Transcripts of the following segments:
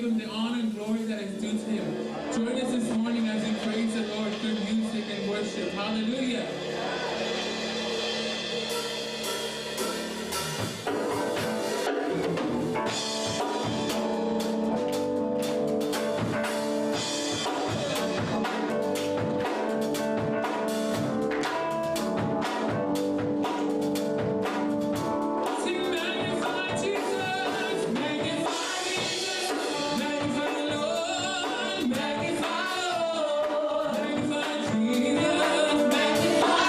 give him the honor and glory that is due to him. Join us this morning as we praise the Lord through music and worship. Hallelujah. Magnify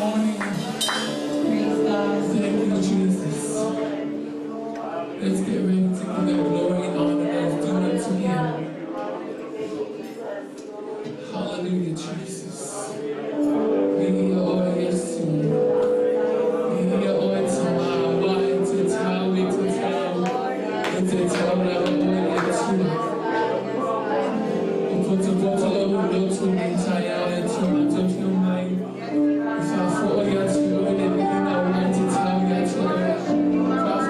morning. Praise God. Thank you, Jesus. Let's get ready to give that glory and honor that's due unto Him. Hallelujah, Jesus. We give you all yes to. We give you all to my to tell me to tell. And to tell that all yes to. Put the bottle of the to me, tire, and to my touch your mind. If I fall, yes, you will be in our mind to tell yes to.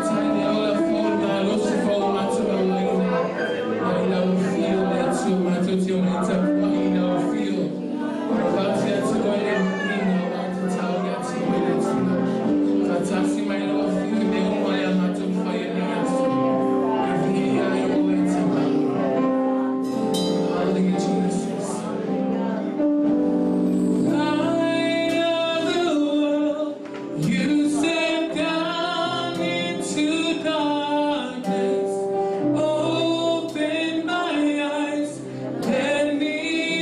Tiny all of phone, now, lost the phone, my to my mind. I will feel that too, my touch your mind, I will feel. About to go in, I want to tell you to win it. Fantastic, my love, you know why I'm not on fire. Hallelujah, Jesus. Light of the world, you step down into darkness. Open my eyes, let me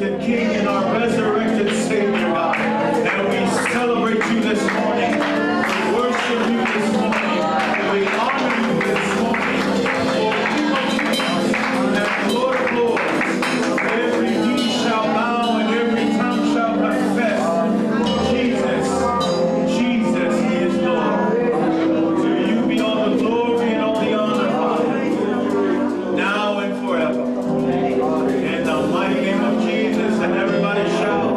resurrected King and our resurrected Savior, God. And we celebrate you this morning. We worship you this morning. We honor you this morning. And Lord of Lords, every knee shall bow and every tongue shall confess Jesus, He is Lord. To you be all the glory and all the honor, Father, now and forever. In the mighty name of Jesus, and everybody shout.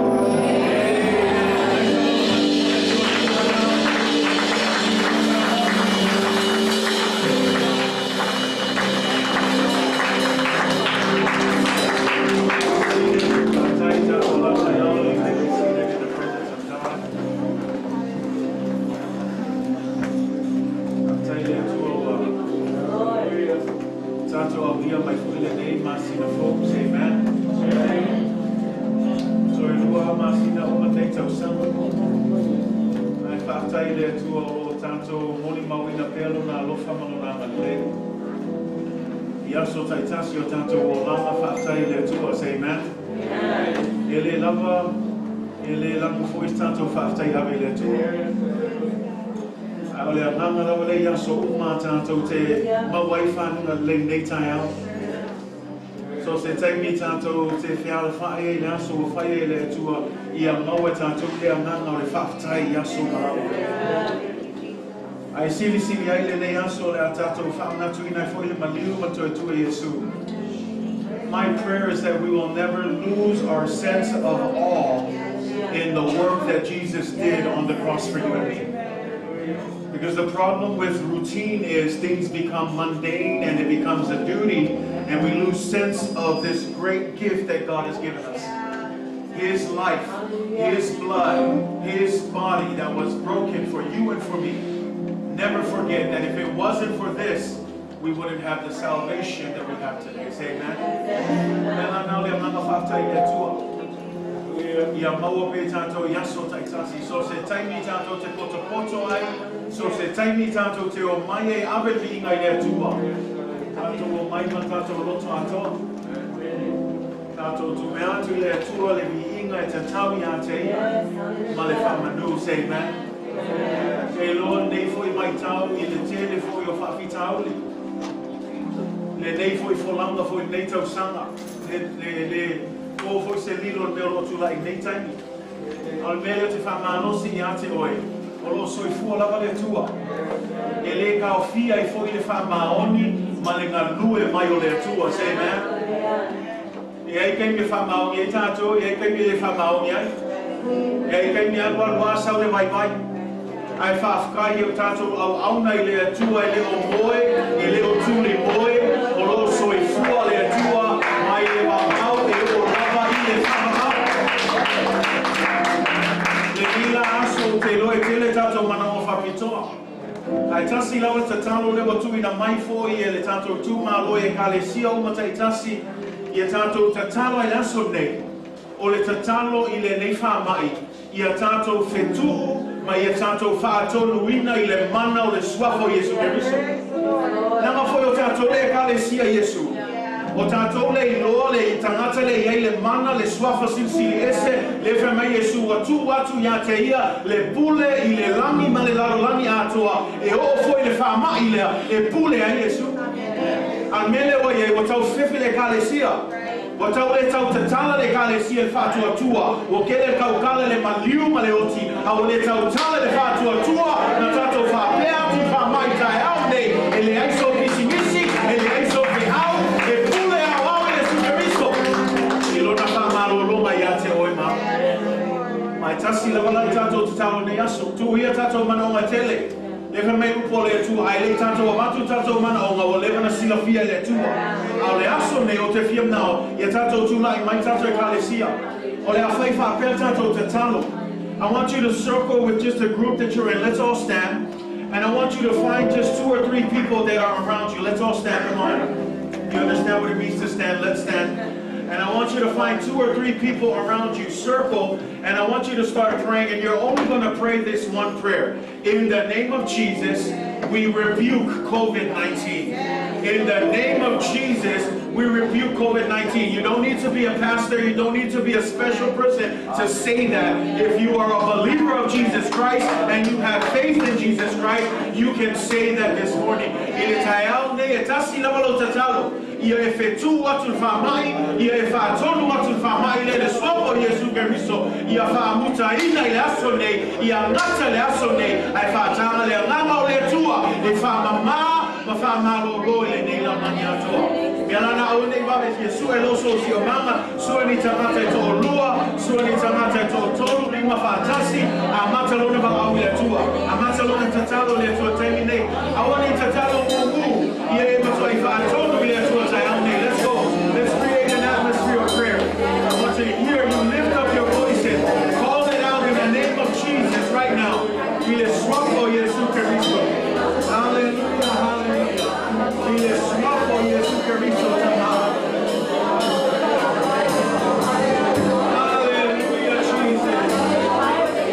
Amen. Ele lava foi tanto fafta ya vele tu. Ale amanga la vele ya so uma tanto te ma wifi na le daytime. So se take me tanto te fiala fa ya so fa le tu ya ma wa tanto te amanga le fafta ya so ma. Ai sili ai le ne ya so le tanto fa na tu ina foi le maliu ma tu Yesu. My prayer is that we will never lose our sense of awe in the work that Jesus did on the cross for you and me. Because the problem with routine is things become mundane and it becomes a duty, and we lose sense of this great gift that God has given us. His life, His blood, His body that was broken for you and for me. Never forget that if it wasn't for this, we wouldn't have the salvation that we have today. Say amen. So se taimi tanto te poto ai, so se taimi tanto te o mai ave vinga ia tua. Tanto o mai tanto loto ato. Tanto tu me atu ia tua le vinga te tawi ate. Male famanu say amen. Say Lord, nei foi mai tau i le tele foi o fafi tauli. Le nei foi folanga foi nei tau sanga. Le o foi se lilo me lo tu lai nei taimi. Al meglio ti fa mano si ate oi. O lo soi fu la vale tua. E le ka o fia e foi le fa maoni, ma le ngalue mai o le tua, say amen. E ai kai me fa maoni e tato, e ai kai me le fa maoni ai. E ai kai me alwa wa sa le vai vai. Ai fa afkai o tato au auna i le tua e le o moe, e le o tuli moe, o lo soi fu le tua, mai e wa mau e o lava i le fa mau. Le mila aso te loe tele tato mana o whapitoa. Ai tasi lawa te talo lewa tui na mai fōi e le tato tū mā loe e ka le sia umata i tasi i a tato te talo ai aso nei. O le te talo i le nei wha mai i a tato whetu ma i a tato wha atonu ina i le mana o le suafo Yesu Keriso. Nanga fōi o tato le ka le sia Yesu. O tātou le iloa le I tangata le iei le mana le suafa sinsili ese le whema Yesu atu ia te ia le pule I le langi ma le larolangi atoa e o foi le whamai lea e pule a Yesu. A mele o ye o tau whiwhi le kalesia. O tau le tau tatala le kalesia le whatua tua. O kele kaukala le maliu ma le oti. A o le tau tala le whatua tua na tātou whapea tu whamai tai au nei e le aiso misi misi e le aiso pe au e pule au au Yesu Keriso. I lona whamarolonga ia te oima. Mai tasi la wala tātou te tau nei aso. Tu ia tātou manonga tele. Lewa mei upo le tua, ai le tātou a matu tātou mana o ngā o lewa na sila fia le tua. Au le aso nei o te fiam nao, ia tātou tula I mai tātou e kalesia. O le a whai whapea tātou te talo. I want you to circle with just a group that you're in. Let's all stand. And I want you to find just 2 or 3 people that are around you. Let's all stand. Come on. You understand what it means to stand? Let's stand. And I want you to find 2 or 3 people around you, circle, and I want you to start praying, and you're only going to pray this one prayer. In the name of Jesus, we rebuke COVID-19. In the name of Jesus, we rebuke COVID-19. You don't need to be a pastor. You don't need to be a special person to say that. If you are a believer of Jesus Christ and you have faith in Jesus Christ, you can say that this morning. Ia efetua tu famai, ia efatonu tu famai le sopo Yesu Kristo, ia famuta ina ile asone, ia ngata le asone, ai fatanga le ngama le tua, e famama, ma famalo go le ne la maniato. Mialana one va Yesu elo so si mama, suani tamata to lua, suani tamata to tolu ni mafatasi, amata lo ba au le tua, amata lo tatalo le tua termine, awani tatalo mungu, ia e matoi fatonu le tua. Let's go. Let's create an atmosphere of prayer. I want to hear you lift up your voices. Call it out in the name of Jesus right now. Hallelujah, hallelujah. Hallelujah, Jesus.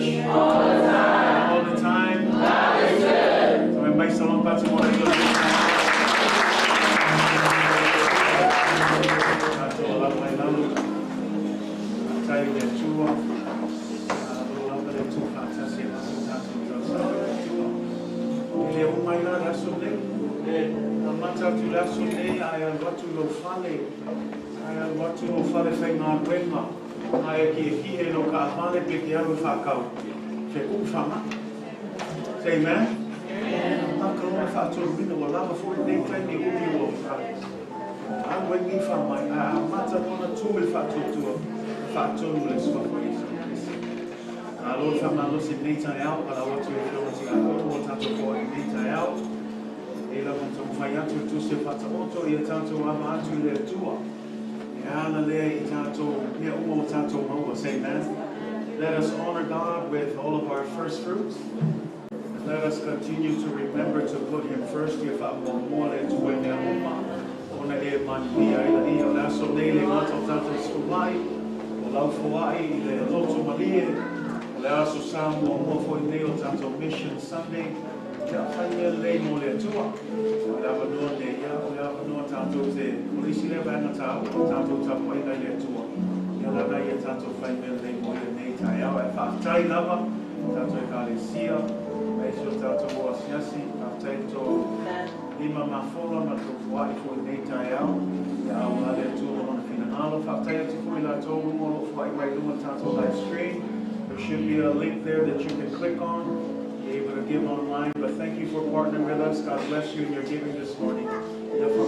church? All the time. So may may salon patrimoine ko. Tato lang may lalo. Tayo din chua. Lang ka din chua sa sila sa chua. Ile umay na rasunde. Mata tu rasunde ay watu lo fale. Ay watu lo fale fai na kwema. Ai ki hihe no ka hale pe ki alu whakau. Fe ku whama. Say amen? Maka lona whātoro mina wa lava fōi nei tai ni umi o whai. Angwe ni whamai, a mata lona tūme whātotua. Whātoro le swa kwa Yesu Kristi. A lona whama losi nei tai au, ala watu e whio ti a koto o tato ko e nei tai au. E la mata mwhai atu tu se whata oto i a tato ama atu le tua. Ala lea I tato, mea uma o tato maua, say amen. Let us honor God with all of our first fruits. And let us continue to remember to put Him first. If I want more, let's win the uma. Ona e manipia, ila I o laso nele mata o tato skulai, o lau fuai, le loto malie, o le aso samu o mofo I neo tato mission Sunday. Ia whaia le mo le tua. O le awanua ne ia, o le awanua tato te polisi le wanga tau, o tato tapo ina le tua. Ia lana ia tato whaia le mo le nei tai au. E whaatai lava, tato e kālesia, e sio tato o asiasi, whaatai to lima mafola ma to fuai fo nei tai au. Ia au la le tua o na finahalo, whaatai atu fo I la tō umo o fuai mai luma tato live stream. There should be a link there that you can click on. Able to give online, but thank you for partnering with us. God bless you in your giving this morning. Hallelujah.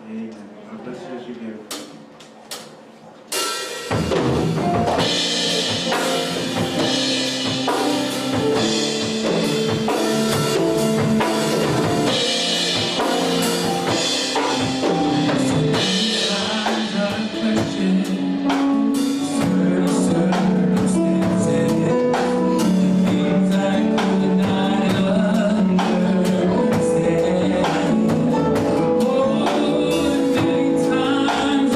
Amen. God bless you as you give. Times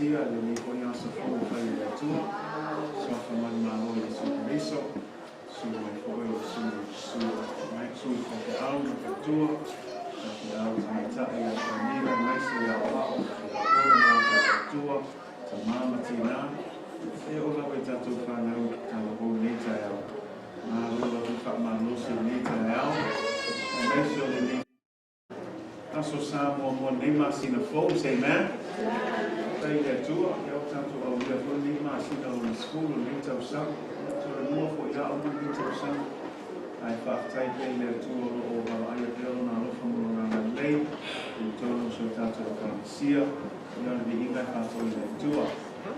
Kalesia, le Nicoya Safo, Fire Tour, Sofaman Malo, Superiso, Su Foil, Su, right, Su of the Out of the Tour, the Out of the Nina, Nicely out of the Tour, Tamama Tina, the Ola Tatu Fano, Talabu Nita, Malo, Fatmalusi Nita, and they show the name. Also, Psalm 1 name I seen the folks, amen. Say that too. Y'all time to we have one name I seen on the school and need to some. So the more for y'all need to some. I thought type in there too over I have done on the from around the lake. We told them so time to come see. You know the beginning I told them too.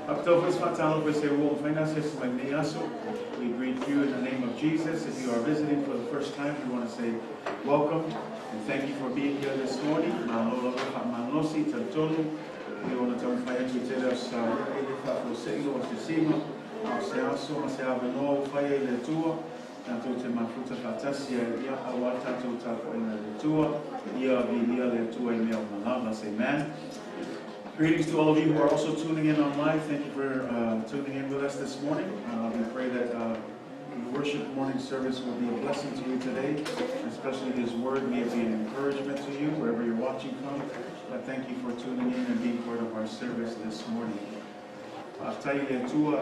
After this time we say well finances my neaso. We greet you in the name of Jesus. If you are visiting for the first time, we want to say welcome. And thank you for being here this morning. We want to tell fire to tell us for saying or to see me. I'll say also, I say, I have no fire in the tour. And to my fruit of Atasia, yeah, I want to tap in the tour. Yeah, be here, the tour in the amen. Greetings to all of you who are also tuning in online. Thank you for tuning in with us this morning. We pray that the worship morning service will be a blessing to you today, especially His Word may be an encouragement to you wherever you're watching from. But thank you for tuning in and being part of our service this morning. I'll tell you that too,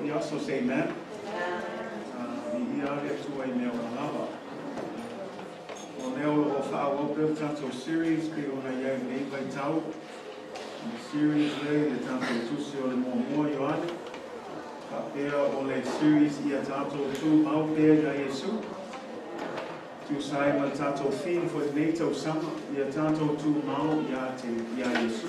you also say amen. Series, series lei le tanto tusi o le moa Ioane. Kapea o le series ia tanto tu mau pea ya Yesu. Tu sai ma tanto theme for NATO summer ia tanto tu mau ya Yesu.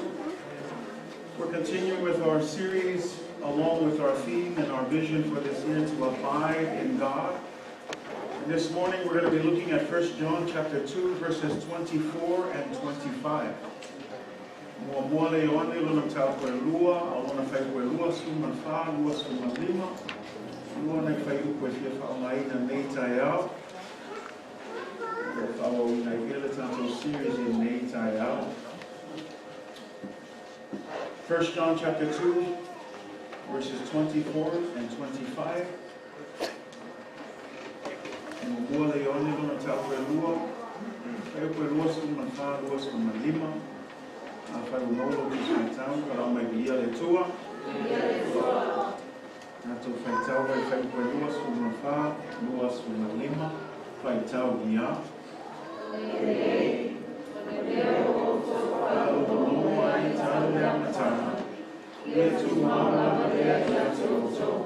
We're continuing with our series along with our theme and our vision for this year to abide in God. And this morning we're going to be looking at 1 John chapter 2 verses 24 and 25. Mua le Ioane luna tau koe lua, a luna whai koe lua suma wha, lua suma lima. Lua nei whai koe fia whaongaina nei tai au. Koe whaua ui nei ele tātou series in nei tai au. 1 John chapter 2, verses 24 and 25. Mua le Ioane luna tau koe lua, whai koe lua suma wha, lua suma lima. A whai unolo ki whai tau, ka rau mai bia le tua. Nā tō whai tau wai whai koe lua suma wha, lua suma lima, whai tau ia. Alo tono ai tau lea matana, ia tu mau lama lea ia te oto.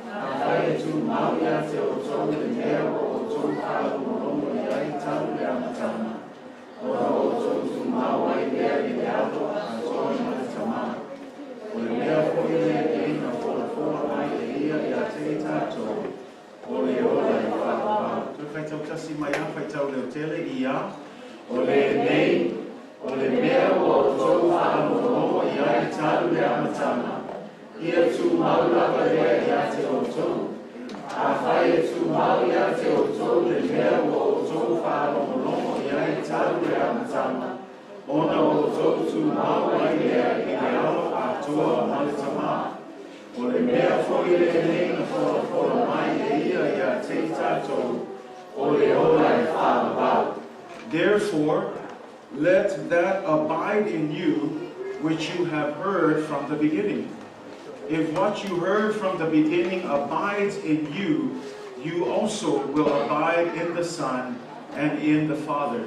A whai tu mau ia te oto, le mea o oto, alo mono ia tau lea matana. Ora oto tu mau ai lea I le ato a toi ma le tamā. O le mea hoi lea e na whora mai e ia I a te tātou. O le ola I whakapau. Tui whai tau tasi mai a whai tau leo tele I a. O le nei, o le mea o tau whaamono I a I tālu lea matana. Ia tu mau lava lea I a te o tau. A whai e tu mau I a te o tau le mea o tau whaamono I a I tālu lea matana. Ona o tau tu mau ai lea I le ao a toa ma le tamā. O le mea foi le nei na whora mai e ia I a te tātou. O le ola I whaabau. Therefore, let that abide in you which you have heard from the beginning. If what you heard from the beginning abides in you, you also will abide in the Son and in the Father.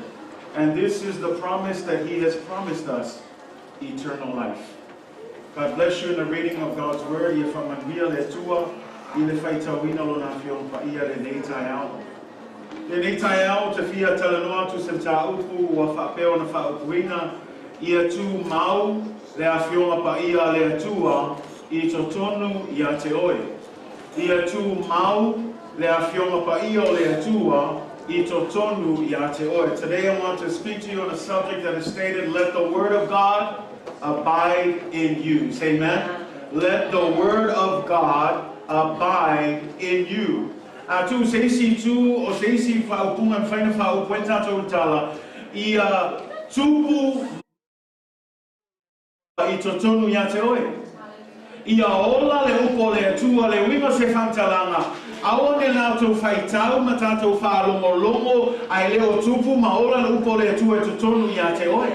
And this is the promise that He has promised us, eternal life. God bless you in the reading of God's Word. Ia whamanvia le tua, I le whaitawina lo na whiong pa ia le nei tai au. Le nei tai au te whia talanoa tu se tā upu ua whapeo na whaupuina, ia tu mau le a whionga pa ia le atua, I totonu I a te oe. Ia tu mau le a whionga pa ia le atua, Today I want to speak to you on a subject that is stated, let the Word of God abide in you. Say amen. Let the Word of God abide in you. Tu seisi tu o seisi whaupunga whaina whaupuenta tau tala. Ia tupu I totonu ia te oe. Ia ola le upo le atua le wima se whantalanga. Awa ne nātou whaitau ma tātou whaalongolongo ai leo tupu ma ola le upo le atua e totonu ia te oe.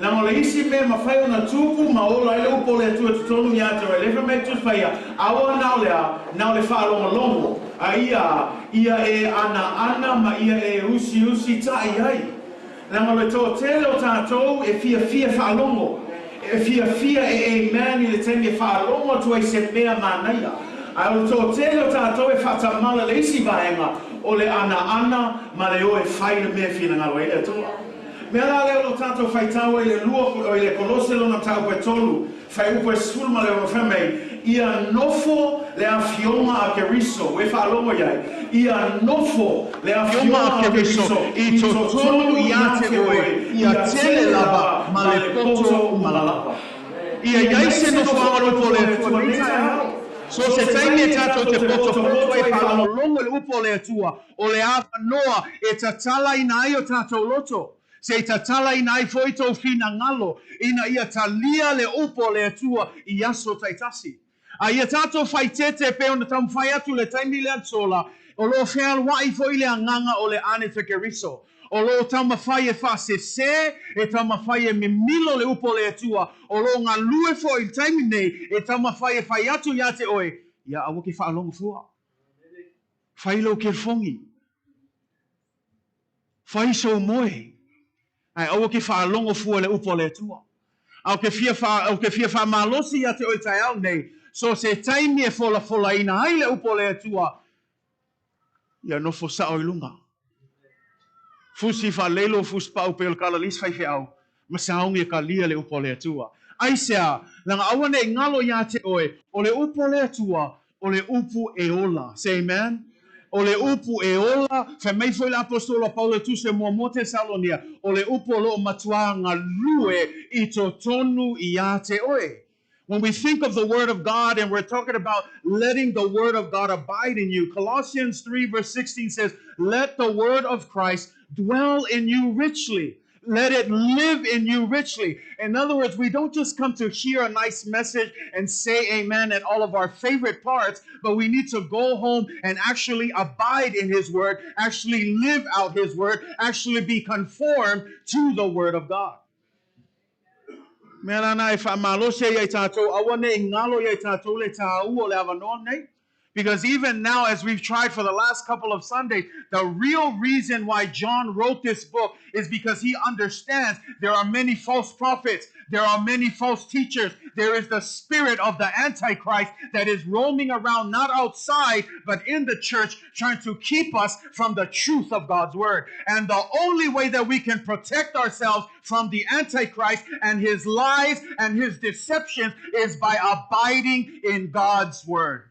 Nang le isi me ma whai ona tupu ma ola le upo le atua e totonu ia te oe. Lefa me tu whaia. Awa nau le whaalongolongo. A ia e ana ma ia e usi tai ai. Nang le tō tele o tātou e fia whaalongo. E fia e amen I le temi e whaalongo tu ai se mea manaia. Ai o tō tele o tātou e whatamala le isi vaenga o le ana ma le o e whai le mea whina ngaro e le toa. Mea la leo no tātou whaitau e le lua o le kolose lona tau koe tolu. Whai upo e sulu ma leo no whamei. Ia nofo le awhionga a keriso. E whaalongo iai. Ia nofo le awhionga a keriso. I totonu ia te oe. Ia tele lava ma le poto umalapa. Ia iaise no whaalopo le fuanita. So se taimi e tātou te poto e whaalongo le upo le atua. O le awa noa e tatala ina ai o tātou loto. Se tatala ina ai foi tau fina ngalo. Ina ia talia le upo le atua I aso taitasi. A ia tātou whai tete pe ona tam whai atu le taimi le atsola. O lo whea wai foi le anganga o le ane te keriso. O lo tama whai e whase se, e tama whai e mimilo le upo le atua. O lo ngā lue foi taimi nei, e tama whai e whai atu ia te oe. Ia awa ki whaalongo fua. Whai lo ke fongi. Whai so moe. Ai awa ki whaalongo fua le upo le atua. Au ke fia wha malosi ia te oe tai au nei. So se taimi e fola ina ai le upo le atua. Ia nofo sa o ilunga. Fusi wha lelo fusi pau pe o kala lis whai au. Ma sa aungi e ka lia le upo le atua. Ai sea, langa awane e ngalo ia te oe. O le upo le atua, o le upu e ola. Say amen? O le upu e ola, wha mei foi le apostolo Paulo tu se mua te Salonia. O le upo lo matua ngā lue I to tonu ia te oe. When we think of the Word of God and we're talking about letting the Word of God abide in you, Colossians 3 verse 16 says, let the Word of Christ dwell in you richly. Let it live in you richly. In other words, we don't just come to hear a nice message and say amen at all of our favorite parts, but we need to go home and actually abide in His Word, actually live out His Word, actually be conformed to the Word of God. Because even now, as we've tried for the last couple of Sundays, the real reason why John wrote this book is because he understands there are many false prophets, there are many false teachers, there is the spirit of the Antichrist that is roaming around, not outside, but in the church, trying to keep us from the truth of God's word. And the only way that we can protect ourselves from the Antichrist and his lies and his deceptions is by abiding in God's word.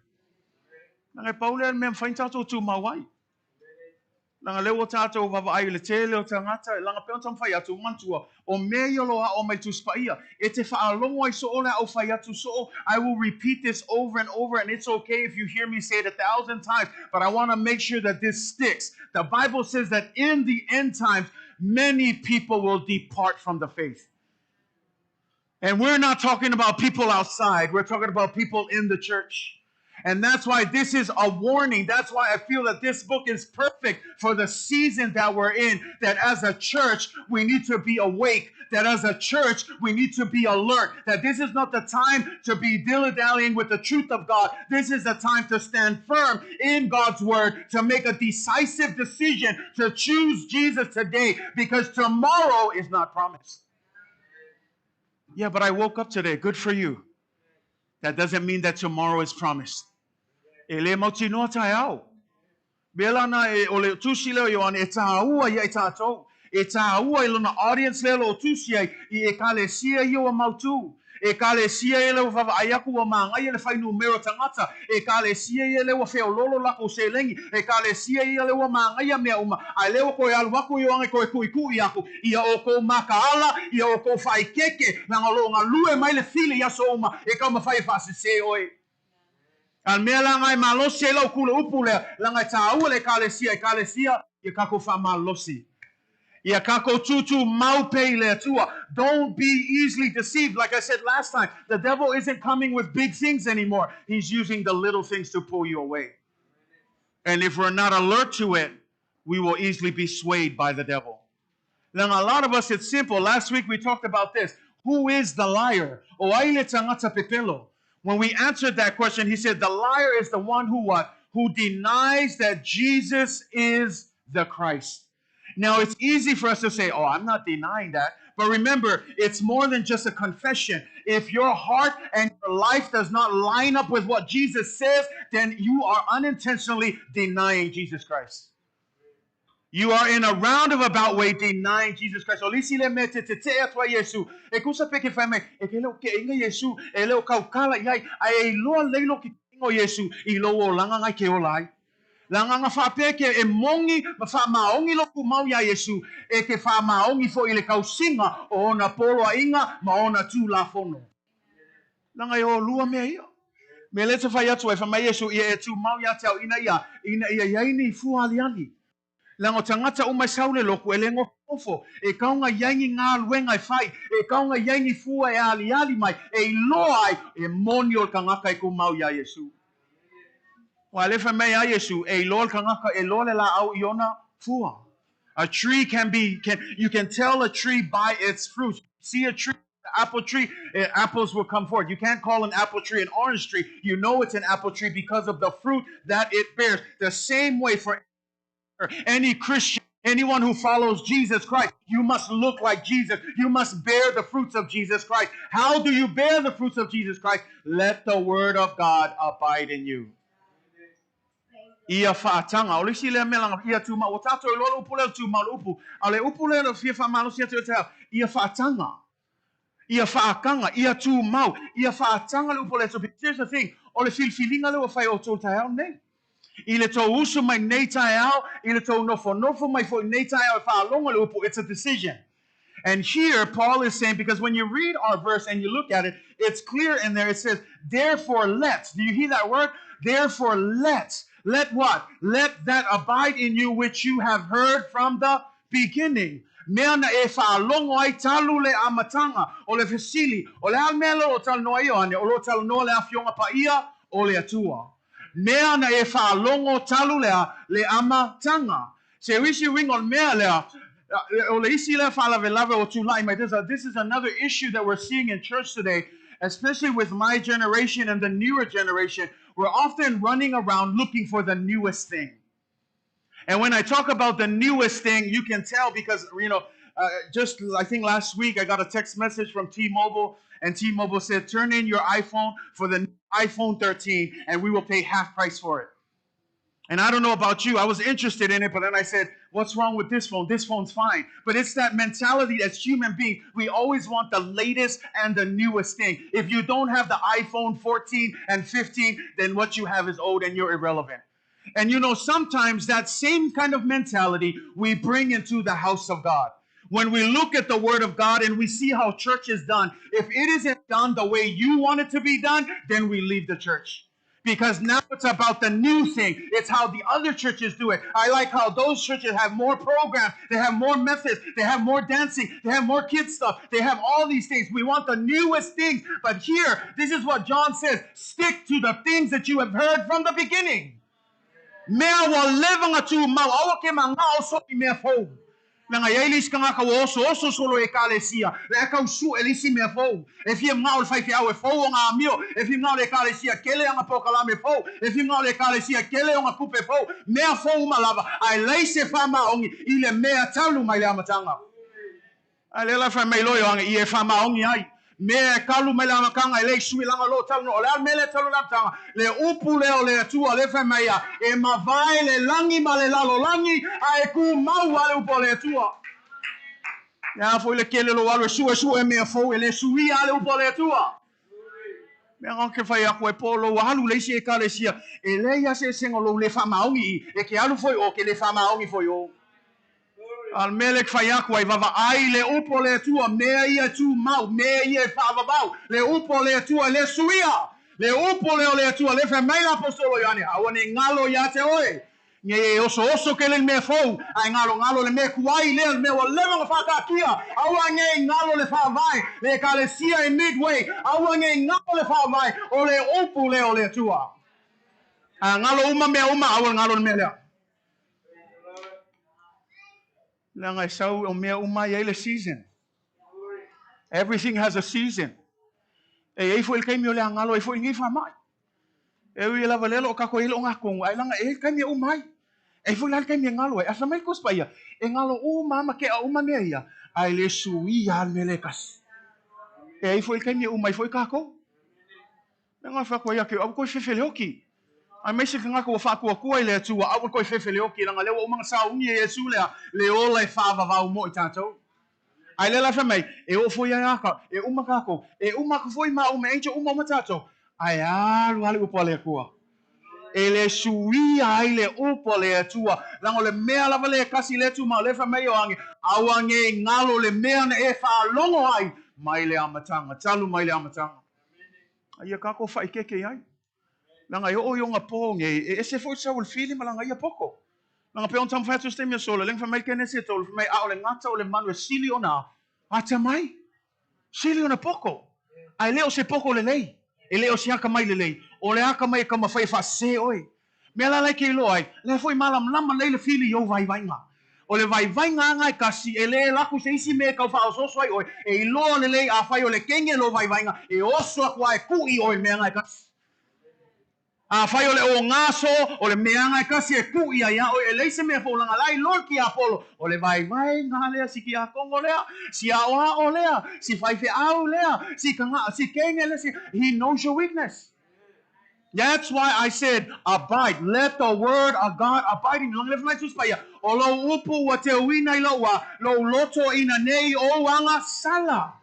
Nanga Paulo me fain tatou tu mawai. Nanga lewo tatou vavai le tele o tangata langa pe ontam fai atu mantua o me yolo o mai tu spaia. E te whaalongo ai so ola au fai atu so I will repeat this over and over, and it's okay if you hear me say it 1,000 times, but I want to make sure that this sticks. The Bible says that in the end times many people will depart from the faith. And we're not talking about people outside, we're talking about people in the church. And that's why this is a warning. That's why I feel that this book is perfect for the season that we're in. That as a church, we need to be awake. That as a church, we need to be alert. That this is not the time to be dilly-dallying with the truth of God. This is the time to stand firm in God's word, to make a decisive decision to choose Jesus today, because tomorrow is not promised. Yeah, but I woke up today. Good for you. That doesn't mean that tomorrow is promised. Ele mautino taiao. Bela na ole tusi leo yo an etaua ya etato. Etaua ilona audience leo tusi ai I ekalesia yo mautu. Ekalesia ele vava ayaku o manga ele fai numero tangata. Ekalesia ele wa feo lolo lako selengi. Ekalesia ele wa manga ya mea uma. Ai leo ko ya waku yo ange ko kuiku yaku. Ia o ko makaala, ia o ko fai keke. Nanga lo nga lue mai le fili ya so uma. E ka ma fai fasi se oi. Al mea langai malosi e lau kule upu lea. Langai tāua le kalesia e kako wha malosi. Ia kako tutu maupe le tua. Don't be easily deceived. Like I said last time, the devil isn't coming with big things anymore. He's using the little things to pull you away. And if we're not alert to it, we will easily be swayed by the devil. Now, a lot of us, it's simple. Last week we talked about this. Who is the liar? When we answered that question, he said the liar is the one who what? Who denies that Jesus is the Christ. Now, it's easy for us to say, oh, I'm not denying that. But remember, it's more than just a confession. If your heart and your life does not line up with what Jesus says, then you are unintentionally denying Jesus Christ. You are in a roundabout way denying Jesus Christ. Langa nga whapeke e mongi ma wha maongi loku mau ya Yesu e ke wha maongi fo i le kausinga o ona polo a inga ma ona tū la fono. Langa i o lua mea ia. Me leta whai atu e wha mai Yesu ia e tū mau ya te au ina ia yaini i fua aliali. Langa tangata umai saule loku e lengo fofo e kaunga yaini ngā luenga i whai e kaunga yaini fua e aliali mai e loa ai e moni o kangaka i ku mau ya Yesu. A tree you can tell a tree by its fruits. See a tree, apple tree, apples will come forth. You can't call an apple tree an orange tree. You know it's an apple tree because of the fruit that it bears. The same way for any Christian, anyone who follows Jesus Christ, you must look like Jesus. You must bear the fruits of Jesus Christ. How do you bear the fruits of Jesus Christ? Let the word of God abide in you. Ia whaatanga, o lisi lea melanga, ia tūma, o tātou e lolo upu leo tūma upu, ale upu leo no fia whamalo sia te teo, ia whaatanga, ia whaakanga, ia tūmau, ia whaatanga le upu leo, so here's the thing, o le whiwhilinga leo whai o tō tai au nei, I le tō usu mai nei tai au, I le tō nofo mai fo nei tai au e whaalonga le upu, it's a decision. And here, Paul is saying, because when you read our verse and you look at it, it's clear in there, it says, therefore let, do you hear that word? Therefore let what? Let that abide in you which you have heard from the beginning. Mea na e whaalongo ai talu le amatanga, o le fesili, o le almelo o tal noa ioane, o lo tal noa le afionga pa ia, o le atua. Mea na e whaalongo talu le amatanga. Se wisi ring on mea lea, this is another issue that we're seeing in church today, especially with my generation and the newer generation. We're often running around looking for the newest thing. And when I talk about the newest thing, you can tell because, just I think last week I got a text message from T-Mobile, and T-Mobile said, turn in your iPhone for the iPhone 13 and we will pay half price for it. And I don't know about you, I was interested in it, but then I said, what's wrong with this phone? This phone's fine. But it's that mentality as human beings, we always want the latest and the newest thing. If you don't have the iPhone 14 and 15, then what you have is old and you're irrelevant. And sometimes that same kind of mentality we bring into the house of God. When we look at the Word of God and we see how church is done, if it isn't done the way you want it to be done, then we leave the church. Because now it's about the new thing. It's how the other churches do it. I like how those churches have more programs. They have more methods. They have more dancing. They have more kids stuff. They have all these things. We want the newest things. But here, this is what John says. Stick to the things that you have heard from the beginning. Mea wa levanga tu mau awa ke mangao so I mea fou. Nanga yelis kanga ka oso solo e kalesia. Le ka usu elisi mea fou. E fia ngao fai fia e fou nga mio. E fia ngao le kalesia kele nga pokala me fou. E fia ngao le kalesia kele nga kupe fou. Mea fou malava. Ai leise fama ongi I le mea talu mai le amatanga. Ai le la fa mai loyo anga I e fama ongi ai. Me kalu me la makanga ele sui langa lo talo no le mele talo la tanga le upu leo le tua le fa meia e mavai le langi ma le lalo langi ai ku mau ale upo le tua ya foi le kele lo walo su e me fo ele sui ale upo le tua me anche fai a quel polo walu le si e kale sia e le ya se sengo lo le fa maungi e ke alu foi o ke le fa maungi foi o Al melek fayaku ai vava ai le upo le tua mea ia tu mau mea ia favavau le upo le tua le suia le upo le tua le fe mai apostolo yani awane ngalo ya te oi Nge oso ke le me fo ai ngalo le me kuai le me wa le ma fa ka kia awa nge ngalo le fa vai le kalesia in midway awa nge ngalo le fa vai o le upu le o le tua ngalo uma awa ngalo le me le ngai sau o me uma ye le season. Everything has a season. E foi kai mi le ngalo e foi ngi fa mai e wi la valelo ka ko ile nga ko ai langa e kai mi umai e foi lan kai mi ngalo e asa mai ko spaya e ngalo mama ke uma me ia ai le sui al melekas e foi kai mi umai foi ka ko nga fa ko ia ke au ko fefele oki ai mai se nga ko fa ko ile tu au ko fefele oki langa le o mga sa uni e su le o le fa va mo i tato ai le la fa mai e o foi ia ka e uma ka ko e uma ko foi ma o me encho uma matato ai alu ale upo le kua ele sui ai le upo le atua lango le mea lava le kasi le tu ma le fa mai o ange awange ngalo le mea na e fa longo ai mai le amatanga talu mai le amatanga ai ka ko fa ikeke ai langa yo yo nga ponge e se foi sa ul fili malanga ia poko langa pe on tam fa tu stemia solo leng fa mai kene se tol fa mai a le ngata o le manu sili ona ata mai sili ona poko ai leo se poko le lei e leo si aka mai le lei o le aka mai ka mafai fa se oi me la lai ke lo ai le foi malam lama le fili yo vai vai nga o le vai vai nga nga kasi e le la ku se isi me ka fa so so ai oi e lo le lei a fai o le kenge lo vai vai nga e oso kwa e ku i oi me nga kasi a fai o le o ngaso o le me nga kasi e ku i ai o e le se me fo langa lai lor ki apolo o le vai vai nga le si ki a kongo le si a o le si fai fe au le si kanga si kenge le si he knows your weakness. That's why I said, abide. Let the word of God abide in you. Olo upu wa te uina iloa, lo loto ina nei o wanga sala.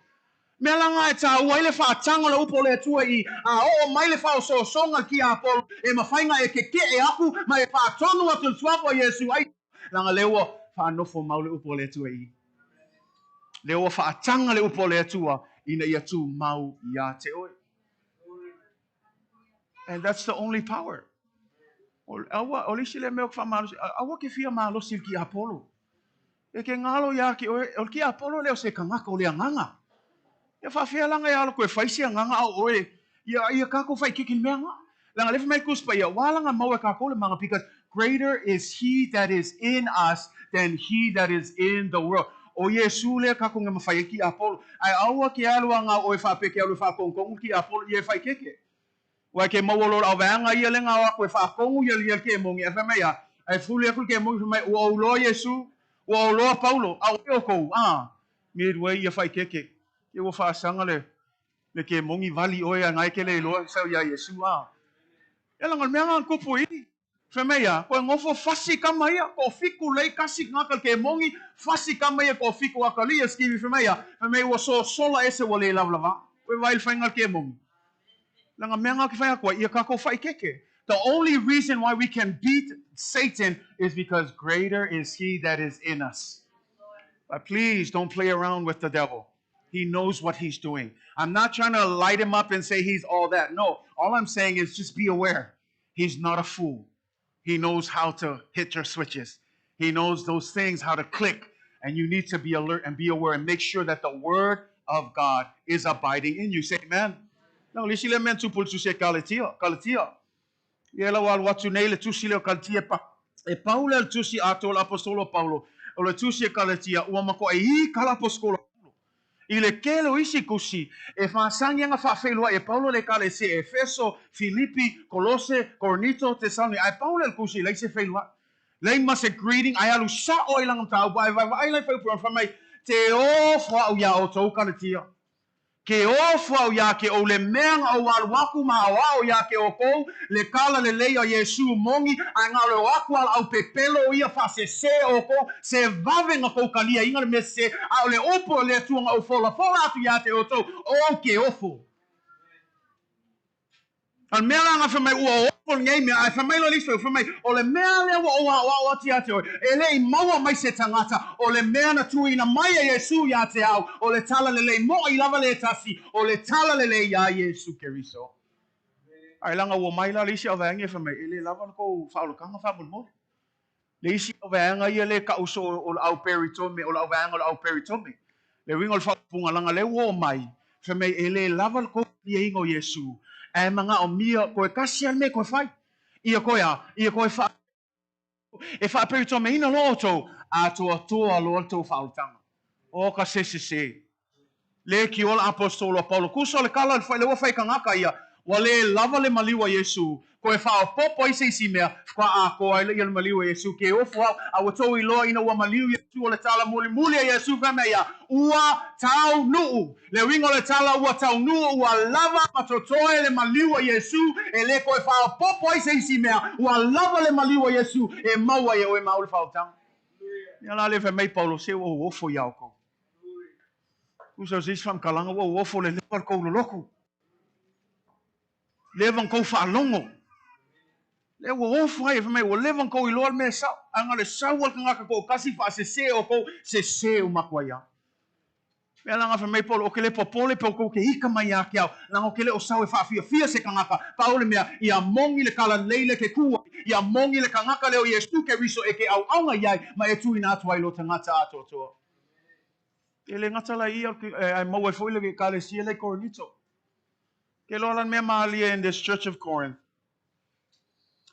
Me langa e ta ua ile wha tanga le upo le tua i, o mai le wha o so songa ki a polo, e mawhainga e ke e aku, ma e wha tonu atu suapo Yesu ai. Langa lewa, wha nofo mau le upo le tua i. Lewa wha tanga le upo le tua, ina ia tu mau ia te oi. And that's the only power. Oli sile me fa malo. Awa ke fia malo sil ki Apollo. E ke ngalo ya ki o ki Apollo le se kanga ko le nganga. Ya fa fia langa ya ko fa isi nganga o oe. Ya ka ko fa ki kin menga. Langa le me kus pa ya wala nga mau ka ko le manga because greater is he that is in us than he that is in the world. O Yesu le ka ko nga fa ki Apollo. Ai awa ki alu nga o fa pe ki alu fa kong ki Apollo ye fa keke. Wa ke mawolo au vanga ia lenga wa ko fa kongu ia ke mongi fa mai ai fulu ke mongi mai o lo Yesu o lo Paulo au ko midway ia fa keke ia wa fa sanga le ke mongi vali o ia ngai ke le lo sa ia Yesu ia langa me nga ko pui fa mai ko ngofo fasi kama ia ko fiku le kasi ngaka ke mongi fasi kama ia ko fiku akali skivi fa mai wa so sola ese wa le lava we vai fa ngal ke mongi. The only reason why we can beat Satan is because greater is he that is in us. But please don't play around with the devil. He knows what he's doing. I'm not trying to light him up and say he's all that. No, all I'm saying is just be aware. He's not a fool. He knows how to hit your switches. He knows those things, how to click. And you need to be alert and be aware and make sure that the word of God is abiding in you. Say amen. Não, li sile men tu pul tu se kalatia. Yela wal watu nei le tu sile kalatia pa. E Paulo el tu si ato l'apostolo Paulo. O le tu si kalatia ua mako e hi kala apostolo Paulo. I le kelo isi kusi e fa sangi nga fa felua e Paulo le kale se Efeso, Filipi, Colose, Cornito, Tesaloni. Ai Paulo el kusi le se felua. Le mas a greeting ai alu sa o ilang tau vai le fa from mai te o fa ya o to kalatia. Ke ofo ya ke o le menga o wal waku ma o ya ke o ko le kala le leia Yesu mongi anga le waku al au pepelo ia fa se o ko se vave nga ko kalia inga me se au le opo le tuanga o fola atu ya te o to o ke ofo al mea nga fa mai ua o ngai me ai fa mai lo listo fa mai o le mea le o ti ate o ele I maua mai se tangata o le mea na tu ina mai e Yesu ya te au o le tala le mo I lava le tasi o le tala le ya Yesu Keriso ai langa o mai la lisi o vange fa mai ele lava ko fa lo kanga fa mo Le isi o vaanga ia le ka uso o au peritome o au vaanga o au peritome. Le wingo le whapunga langa le wo mai. Fe mei e le lava ko ia ingo Yesu. E manga o mia koe kasi al me koe whai. Ia koe wha. E wha peritome ina loto a toa lo alto whautanga. O ka se. Le ki ola apostolo Paulo kuso le kala le wa fai kangaka ia wa le lava le maliwa Yesu ko e fa popo i se simea fa a ko ai le maliwa Yesu ke o fa a wa to i lo ina wa maliwa Yesu o le tala muli Yesu fa me ia ua tau nu le wingo le tala ua tau nu ua lava matotoe le maliwa Yesu e le ko e fa popo i se simea ua lava le maliwa Yesu e maua ia o e maul fa tang ia la le fa me Paulo se o fo ia ko Kusa zis fam kalanga wo fo le levar ko lo loku. Levan ko fa longo. Le wo fo ai fa mai wo levan ko I lol me sa anga le sa wal kanga ko kasi fa se o ko se o makwaya. Me langa fa mai polo o ke le popole pe ko ke ika mai ya kia. Na o ke le o sa e fa fia se kanga ka. Pa ole mea ia mongi le kala leile ke ku. Ia mongi le kanga ka le o Yesu ke riso e ke au anga yai ma e tu ina atu ai lo tangata ato. Ele ngata la ia ai mau e foi le kale si le cornito. Ke lolan me malia in this church of Corinth.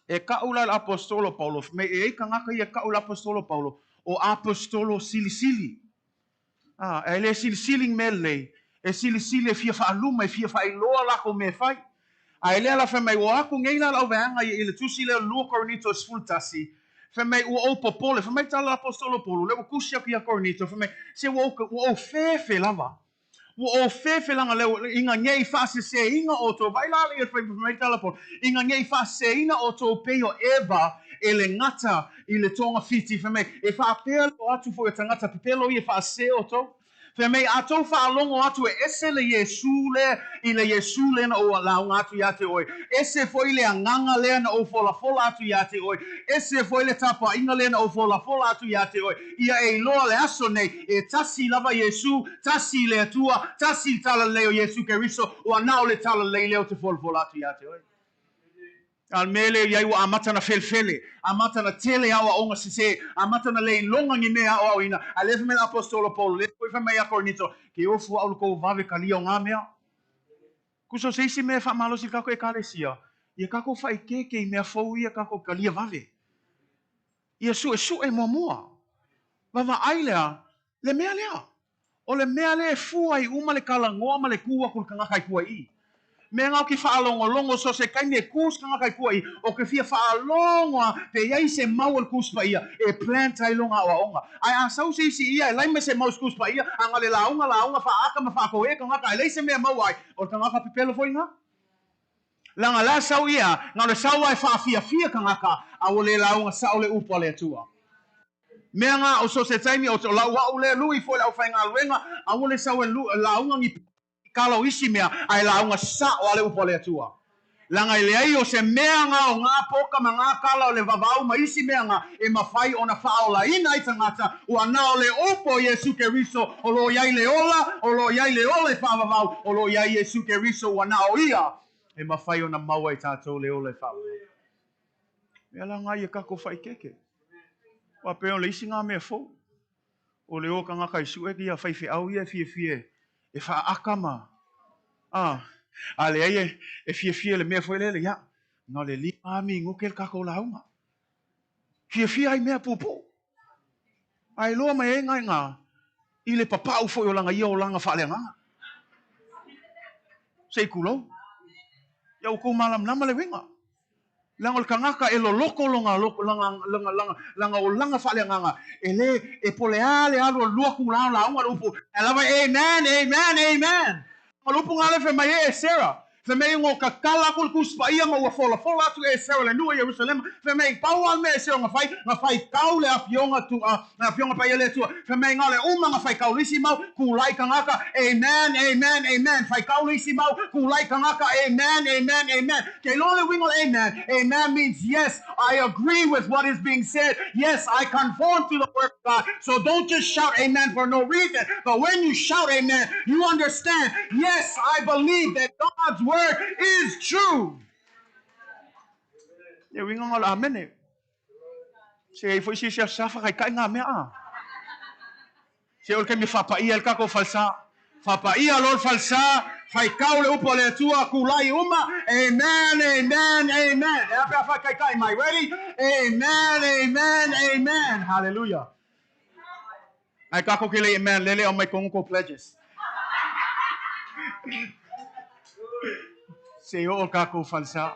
E kaula apostolo Paulo, me e kangaka ia kaula apostolo Paulo, o apostolo sili. Ele sili mele, e sili fia fa aluma, e fia fa iloa la ko me fai. Ele la fa mai o aku ngeina la vanga ia ile tusi le lu Cornitos fultasi. Fa mai o popole, fa mai tala apostolo Paulo, le o kusia kia Cornito, fa mai se o fe lava. O fefe langa leo inga ngei fase se inga o to vai la le fa mai tala po inga ngei fase ina o to pe o eva ele ngata I le tonga fiti fa mai e fa pelo atu fo tangata pelo I fa se o to fa mai ato fa longo atu e ese le Yesu le I le Yesu le na o la atu ya te oi ese fo ile anganga le na o fola atu ya te oi ese fo ile tapa inga le na o fola atu ya te oi ia e lo le aso nei e tasi lava Yesu tasi le atua tasi tala leo Yesu ke riso o anao le tala leo te fola atu ya te oi al mele ia wa amata na felfele amata na tele awa onga se amata na le longa ni mea o ina ale me apostolo Paulo le foi fa mai a Cornito ke o fu au ko vave kalia nga mea kuso se si me fa malo si kako e kalesia ia kako fa ke me fo ia kako kalia vave ia su e momoa va ailea le mea lea o le mea le fu ai uma le kala ngoa ma le kua kul kanga kai kua I me ngau ki whaalongo so se kaine kus kanga kai kuai o ke fia whaalongo te iai se mau al kus pa ia e plant ai longa o onga ai a sau se isi ia e lai me se mau kus pa ia anga le launga wha aka ma wha koe kanga kai lei se mea mau ai o kanga ka pipelo foi nga langa la sau ia ngau le sau ai wha fia kanga ka a o le launga sau le upa le tua mea nga o so se taimi o lau wau le lui foi lau whainga luenga a o le sau e launga ngi kalau isi mea ai launga sa o ale upo le atua langa ile ai o se mea nga o ngā poka ma ngā kala o le vavau ma isi mea nga e mawhai o na whaola ina I tangata o ana o le opo Yesu ke riso o lo iai le ola o lo iai le ola e whavavau o lo iai Yesu ke riso o ana o ia e mawhai o na maua I tātou le ola e whavavau mea langa I kako whai keke wa peo le isi ngā mea fau o le o ka ngaka I su eki a whaiwhi au ia fie e wha akama a le ai e fie le mea foi lele ya no le li ami ngukel kako launga fie ai mea pupu ai loa mai ngai nga I le papa u foi o langa ia o langa fa le nga sei kulo ya u ko malam lama le winga langa le kangaka e lo loko langa o langa fa le nga e le e pole ale alo lua ku launga upu e lava amen Malupu ngale fe mai e Sarah. Fe mai ngo ka kala kul kuspa ia ma fola tu e Sarah le nua Jerusalem. Fe mai paual me se nga fai kau le apionga tu na apionga pa ele tu. Fe mai ngale nga fai kau lisi mau ku lai kangaka amen. Fai kau lisi mau ku lai kangaka amen. Ke lo le wingo amen means yes, I agree with what is being said. Yes, I conform to the word of God. So don't just shout amen for no reason. But when you shout amen, you understand, yes, I believe that God's word is true. Yeah, we ngol amen. Se foi si sia safa kai ngā mea. Se ol ke mi whapaia el kako falsa. Whapaia lor falsa. Whai kau le upo le tua kulai uma. Amen, amen, amen. E apea whai kai mai. Ready? Amen, amen, amen. Hallelujah. Ai kako ke le amen. Lele o mai kongo pledges. Se ol kako falsa.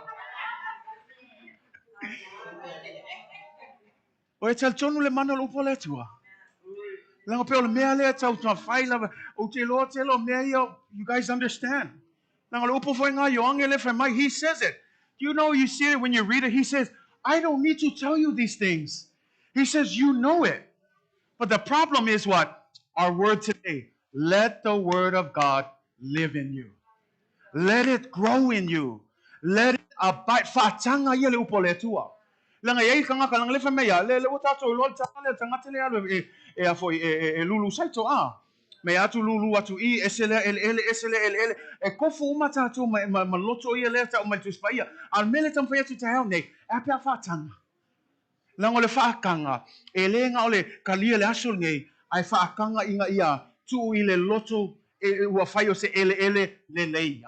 O e tal tonu le mana le upo le tua. Langa pe o le mea lea tau tua whai lava. O te loa te lo mea ia. You guys understand. Langa le upo foi ngā yoange le whai mai. He says it. You know, you see it when you read it. He says, I don't need to tell you these things. He says, you know it. But the problem is what? Our word today. Let the word of God live in you. Let it grow in you. Let it abide. Whatanga ia le upo le tua. Langa yei kanga kalang le whamea. Le utato lo tanga le tangata le alu e a foi e lulu saito a. Me atu lulu atu I esele ele e kofu uma tatu ma loto ia le ta uma tu spaia. Al mele tam foi atu te hau nei. E pia whatanga. Langa le whaakanga. E le nga ole kalia le asul nei. Ai whaakanga inga ia. Tu I le loto e ua whai o se ele le lei.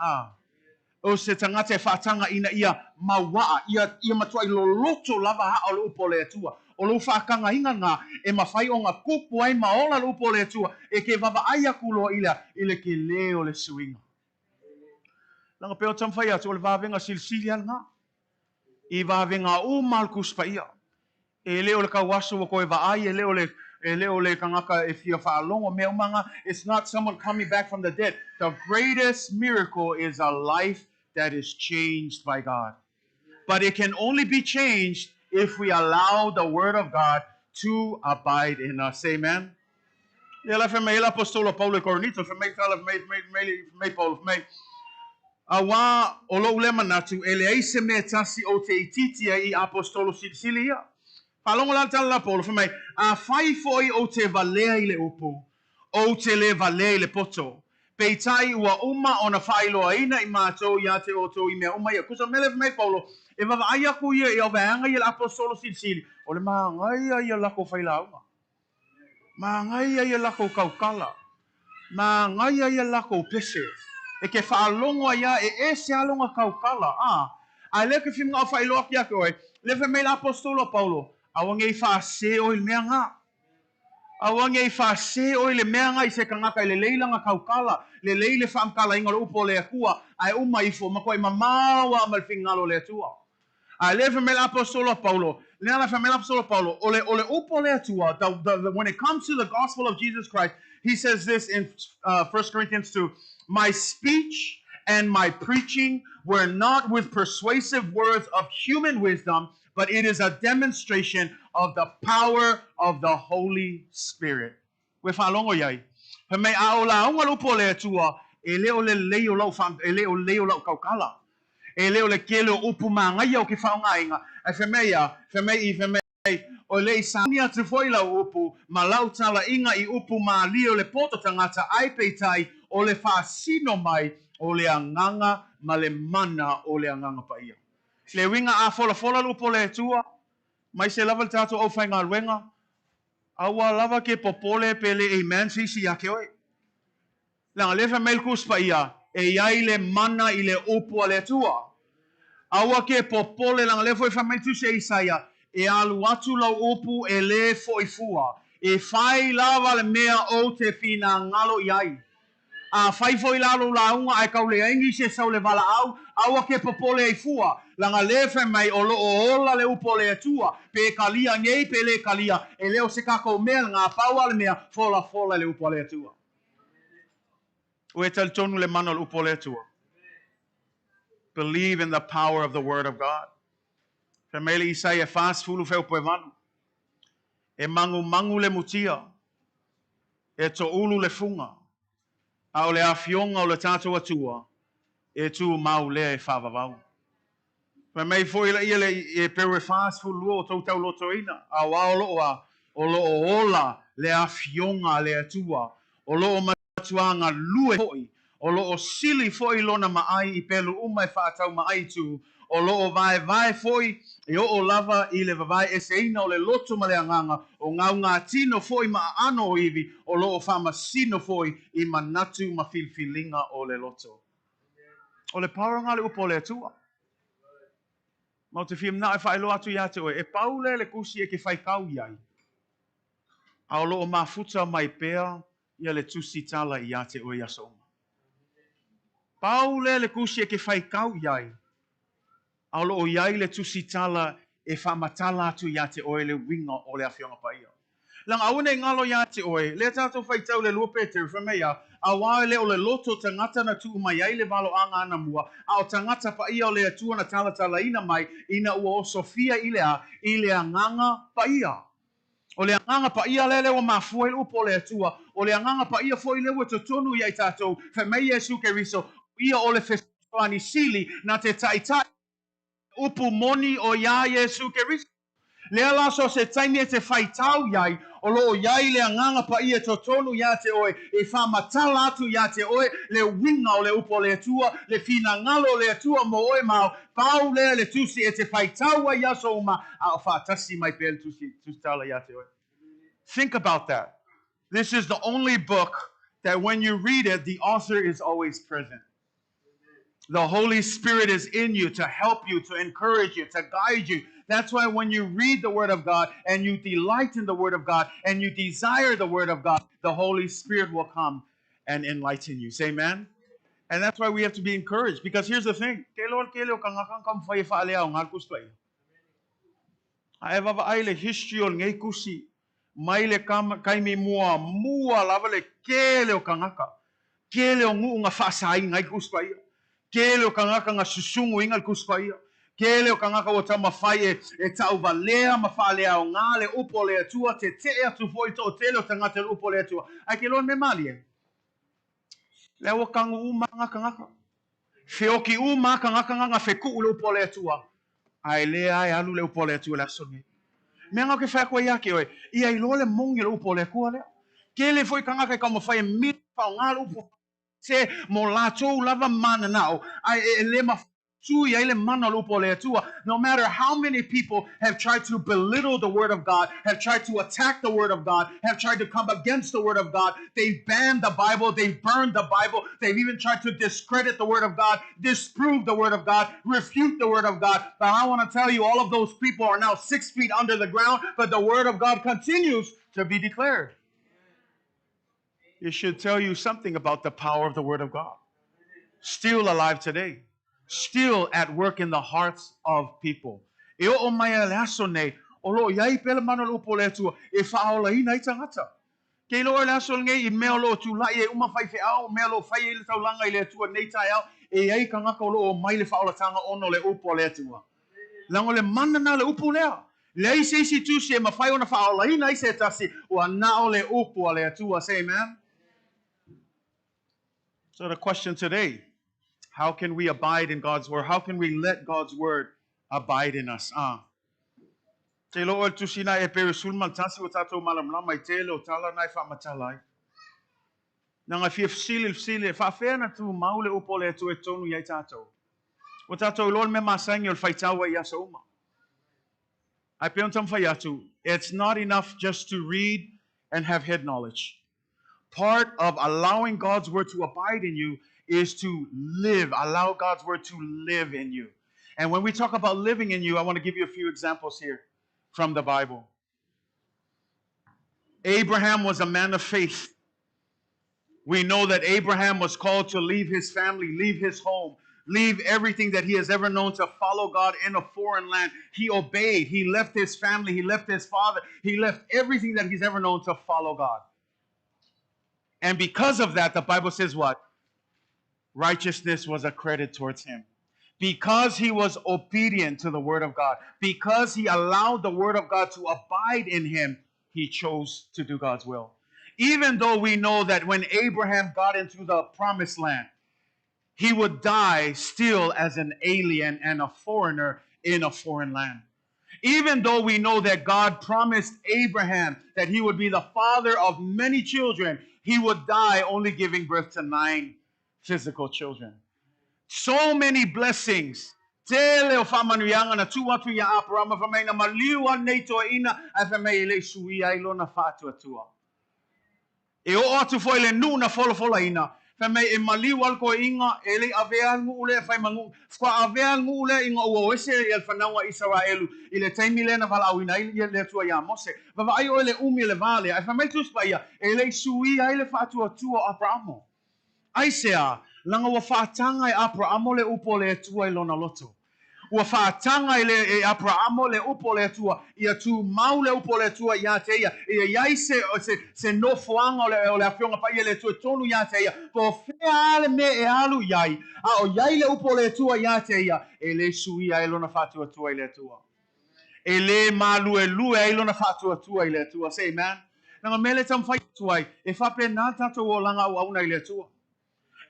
O se tangata e whaatanga ina ia mawaa. Ia matua I lo loto lava haa o le upo le atua. O lo whaakanga inga ngā e mawhai o ngā kupu ai maola le upo le atua. E ke wawa aia kuloa ile ke leo le suinga. Langa peo tamwhai atu o le wawenga silsili al ngā. I wawenga o malkus pa ia. E leo le kawaso o koe waai e leo le kangaka e fia whaalongo mea umanga. It's not someone coming back from the dead. The greatest miracle is a life that is changed by God. But it can only be changed if we allow the word of God to abide in us. Amen. Ela foi meio apostolo Paulo e Cornito, foi meio fala meio Paulo, meio awa o lo lema natu ele eise me tasi o te ititia I apostolo Sicilia. Palongo la tala Paulo foi meio a fai foi o te valea I le upo, o te le valea I le poto. Peitai ua uma ona whailoa ina I mātou ia te oto I mea uma ia. Kusa mele mai Paulo, e wawa aia ku ia I o veanga I la apostolo Sicili. O le maangai ia lako whailaunga. Maangai ia lako kaukala. Maangai ia lako pese. E ke whaalongo ia e se alonga kaukala. Ai leke whimga o whailoa ki ake oe. Lewe mei la apostolo Paulo. Awange I whaase o il mea ngā. Awange I whaase o le mea ngā I se kangaka I le leilanga kaukala. Le leile whaamkala inga le upo le akua. Ai uma ifo makoi mamawa amal fingalo le atua. Ai lewe me la apostolo Paulo. Leana me la apostolo Paulo. Ole upo le atua. When it comes to the gospel of Jesus Christ, he says this in 1 Corinthians 2. My speech and my preaching were not with persuasive words of human wisdom, but it is a demonstration of the power of the Holy Spirit. We whalongo iai. He mei a o la unga lupo le atua, e leo le leo lau kaukala. E leo le kele o upu mangai au ki whaunga inga. E whemei, o le isania te foi la upu, ma lau tala inga I upu ma lio le poto tangata ai peitai, o le whaasino mai, o le anganga, ma le mana o le anganga pa ia. Le winga a fola lupo le tua, mai se lava le tato au whainga luenga, awa lava ke popole pe le amen sisi ake oi. Langa lefa melkus pa ia, e iai le mana I le upu a le tua. Awa ke popole langa lefo e whamaitu se Isaia, e alu atu lau upu e le foifua, e whai lava le mea o te fina ngalo iai. A whai foi lalo launga ai kau le aingi se sau le vala au, awa ke popole e fua, langa lefe mai o lo o ola le upo le atua, pe kalia ngei pe le kalia, e leo se kako mea ngā paua le mea, fola le upo le atua. Ue tal tonu le mana le upo le atua. Believe in the power of the word of God. Femele Isaiah fast fulu feu poe vanu. E mangu le mutia. E to ulu le funga. A o le afionga o le tato atua. E tu mau le e whavavau. Femei foi la ia le e pewe fast fulu o tau loto ina. A wa o lo ola le afionga le atua. O lo matuanga lue hoi. O lo o sili foi lona maai I pelu uma e whaatau maai tu. O lo o vai foi e o lava I le vavai e se ina o le loto ma le anganga. O ngau ngā tino foi ma ano o iwi. O lo o whama sino foi I manatu ma filfilinga o le loto. O le pauranga le upo le atua. Mau te whiam na e whaelo atu ia te oe. E paule le kusi e ke whaikau iai. A o lo o mafuta mai pea ia le tusi tala ia te oe asoma. Paule le kusi e ke whaikau iai. A o lo o iai le tusi tala e whamatala atu ia te oe le winga o le awhionga paia. Lang aune ngalo ia te oe, le tātou whaitau le lua Peter whamea, a wae le o le loto tangata na tu mai ai le valo anga ana mua, a o tangata pa ia o le atua na tala ina mai, ina ua o Sofia i le anganga pa ia. O le anganga pa ia lele o mafua i upo le atua, o le anganga pa ia fo i lewa tonu i ai tātou, whamei Jesu Keriso, ia o le festuani sili na te taitai upu moni o ia Jesu Keriso. Le ala so se taimi e te whaitau iai, o lo iai le anganga pa ia tonu ia te oe, e whamatala atu ia te oe, le winga o le upo le atua, le fina ngalo le atua mo oe mau, pau le tusi e te whaitau a ia so uma, a o whaatasi mai pe le tusi tala ia te oe. Think about that. This is the only book that when you read it, the author is always present. The Holy Spirit is in you to help you, to encourage you, to guide you. That's why when you read the Word of God and you delight in the Word of God and you desire the Word of God, the Holy Spirit will come and enlighten you. Say amen? And that's why we have to be encouraged. Because here's the thing. Aewa ai le history o ngai kusi. Mai le kaimi mua lava le kele o kangaka. Kele o ngu nga whaasai ngai kuspaia. Kele o kangaka nga susungu inga kuspaia. Kele o kangaka o tama whai e tau valea ma whalea o ngā le upo le atua te atu foi to tele o tangata le upo le atua. Ai ke lon me mali e. Le o kangu umanga kangaka. Whioki umanga kangaka nga wheku le upo le atua. Ai lea ai alu le upo le atua le asongi. Me ngā ke whakua ia ke oe. Ia I lo le mongi le upo le kua lea. Kele foi kangaka ka mo whai mi whao ngā le upo se mo lātou lava mana nao. Ai e le ma tui ai le mana le upo le atua. No matter how many people have tried to belittle the word of God, have tried to attack the word of God, have tried to come against the word of God, they've banned the Bible, they've burned the Bible, they've even tried to discredit the word of God, disprove the word of God, refute the word of God. But I want to tell you, all of those people are now 6 feet under the ground, but the word of God continues to be declared. It should tell you something about the power of the word of God. Still alive today. Still at work in the hearts of people. E o mai le aso nei, o lo iai pele mana lo upo le atua, e whaola ina I tangata. Kei lo le aso ngai I mea lo tu lai e uma whai whiao, mea lo whai e le taulanga I le atua nei tai au, e iai ka ngaka o lo o mai le whaola tanga ono le upo le atua. Lango le mana na le upo lea. Le ai seisi tu se ma whai ona whaola ina I se tasi, ua nao le upo le atua, say amen? So the question today, how can we abide in God's word? How can we let God's word abide in us? Te lo tu sina e pe sulman tasi o tatou malam lama I tele o tala nai fa matalai. Nanga fsile fa fena tu maule upo le tu e tonu ia tatou. O tatou lo me masangi o faitawa ia sa uma. Ai pe on tam fa atu. It's not enough just to read and have head knowledge. Part of allowing God's word to abide in you is to live. Allow God's word to live in you. And when we talk about living in you, I want to give you a few examples here from the Bible. Abraham was a man of faith. We know that Abraham was called to leave his family, leave his home, leave everything that he has ever known to follow God in a foreign land. He obeyed. He left his family. He left his father. He left everything that he's ever known to follow God. And because of that, the Bible says what? Righteousness was a credit towards him. Because he was obedient to the word of God, because he allowed the word of God to abide in him, he chose to do God's will. Even though we know that when Abraham got into the promised land, he would die still as an alien and a foreigner in a foreign land. Even though we know that God promised Abraham that he would be the father of many children, he would die only giving birth to 9 physical children. So many blessings. Tele o whamanuianga na tuatu ia aparama whamai na maliua nei toa ina a whamai le sui ai lona whātua tua. E o atu foi le nu na fola ina. Whamai e maliu alko inga e le avea ngu ule e whai mangu. Wha avea ngu ule inga ua ese i al whanaua Israelu. I le taimi le na wala au ina i le tua ia Mose. Wawa ai o le umi le vale. Ai whamai tuspa ia e le sui ai le whātua tua Abramo. Ai sea, langa wa whaatanga e Abramo le upo le tua i lona loto. Ua whaatanga e Abramo le upo le tua, ia tu mau le upo le tua ia te ia, ia iai se nofoanga o le awhionga pa ia le tua tonu ia te ia, po whea ale me e alu iai, a o iai le upo le tua ia te ia, e le sui ai lona whātua tua i le tua. E le malu e lue ai lona whātua tua i le tua, say amen. Nanga mele tam whai tuai, e whape nā tato o langa au auna i le tua.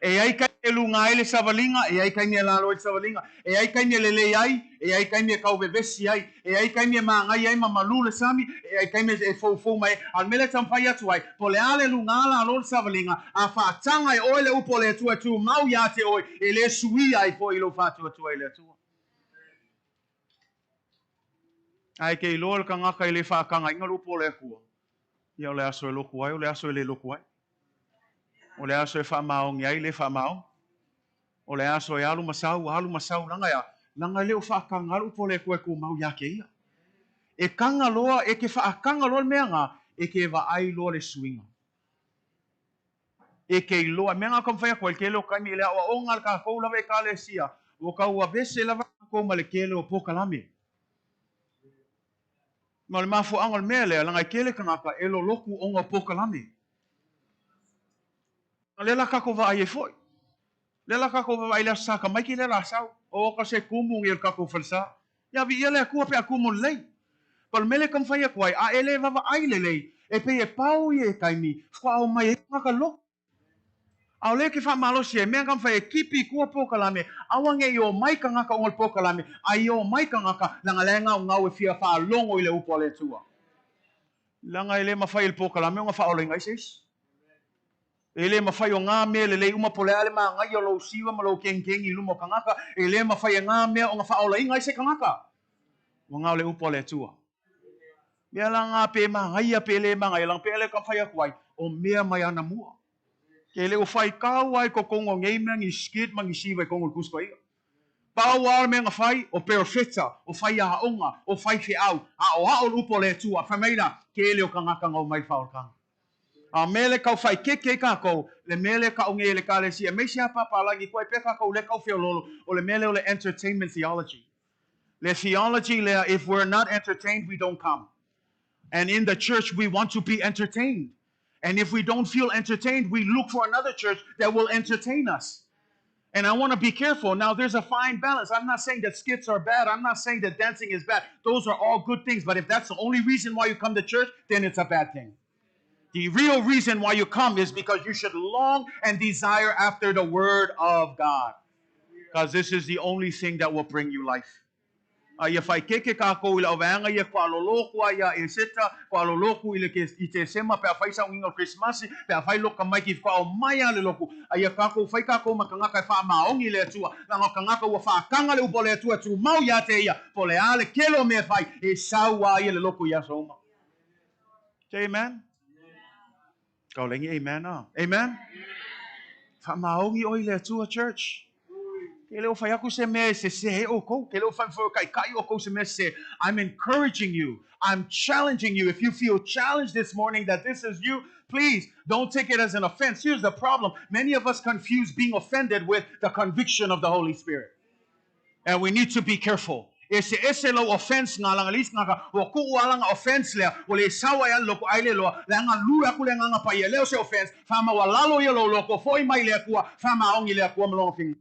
E ai kai e lunga ai le savalinga, e ai kai me lalo i savalinga, e ai kai me lele ai, e ai kai me kau bebesi ai, e ai kai me mangai ai mamalu le sami, e ai kai me e fou mai, al mele tampai atu ai, po le ale lunga ala alo le savalinga, a whaatanga e oe le upo le tua tu mau ia te oi, e le sui ai po ilo whātua tua i le tua. Ai ke ilo le kangaka i le whaakanga inga lupo le kua. Ia o le aso e loku ai, o le aso e le loku ai. O le aso e whamaongi ai le whamaongi. O le aso e alu masau langa ia. Langa leo whaakanga lupo le kua ku mau ia ke ia. E kanga loa, e ke whaakanga loa mea ngā, e ke wa ai loa le suinga. E ke loa, mea ngā kamwhai koe, ke leo kaimi le awa o ngā ka kou lawa e ka le sia, o ka ua bese lava kou ma le ke leo pokalame. Ma le mafu angol mea lea, langa i ke le kanaka, e lo loku o ngā pokalame. Le la kako wa ai e foi. Le la kako wa ai la saka mai ki le la sau. O ka se kumu i kako falsa. Ya vi ele ku pe kumu lei. Pal mele kam fa ya kwai a ele wa ai le lei. E pe e pau ye kai mi. Kwa o mai ka ka lo. A le ke fa malo se me kam fa e kipi ku po kala me. Awange yo mai ka ngaka ongol po kala me. Ai yo mai ka ngaka langa lenga ngau e fia fa longo i le upo le tua. Langa ele ma fa il po kala me nga fa o lenga isis. Ele ma fai o ngā mea le lei uma pole ale ma ngai o lo siwa ma lo keng i lumo kangaka. Ele ma fai ngā mea o ngā whaola inga i se kangaka. Wa ngā le upo le tua. Mea la ngā pe ma ngai a pe le ma ngai lang pe ele ka fai a kuai. O mea mai ana mua. Ke ele o fai kau ai ko kongo ngei mea ngi skit ma ngi siwa i kongo kusko ia. Pau ar mea ngā fai o perfecta, o fai a haonga, o fai fe au. A o hao upo le tua. Whameina ke ele o kangaka ngau mai whaol kanga. A mele kau fai keke kako le mele ka onge le kale si me sia papa lagi ko pe ka le kau fe lolo o le mele o le entertainment theology. Le theology le if we're not entertained we don't come. And in the church we want to be entertained. And if we don't feel entertained we look for another church that will entertain us. And I want to be careful. Now there's a fine balance. I'm not saying that skits are bad. I'm not saying that dancing is bad. Those are all good things, but if that's the only reason why you come to church, then it's a bad thing. The real reason why you come is because you should long and desire after the word of God. Because this is the only thing that will bring you life. Ia fai keke kako ila oveanga ia kwa loloku ia e seta, kwa loloku ila ke i te sema pe a fai sa unginga Christmas, pe a fai loka mai ki kwa o mai ale loku. Ia kako fai kako makangaka e wha maongi le atua, langa kangaka ua wha kanga le upo le atua tu mau ia te ia, po le ale kelo me fai e saua ia le loku ia soma. Say amen? Kau lengi amen ah. Amen? Wha maongi oi le atua church. Ke leo whai aku se me se he o kou. Ke leo whai kai o kou se me se. I'm encouraging you. I'm challenging you. If you feel challenged this morning that this is you, please don't take it as an offense. Here's the problem. Many of us confuse being offended with the conviction of the Holy Spirit. And we need to be careful. Ese lo offense nga lang alis nga ka wa ku walang offense le o le sawa ya lo ko ai le lo la nga lu aku le nga pa ye le se offense fa ma walalo ye lo ko foi mai le ku fa ma ongi le ku mo fing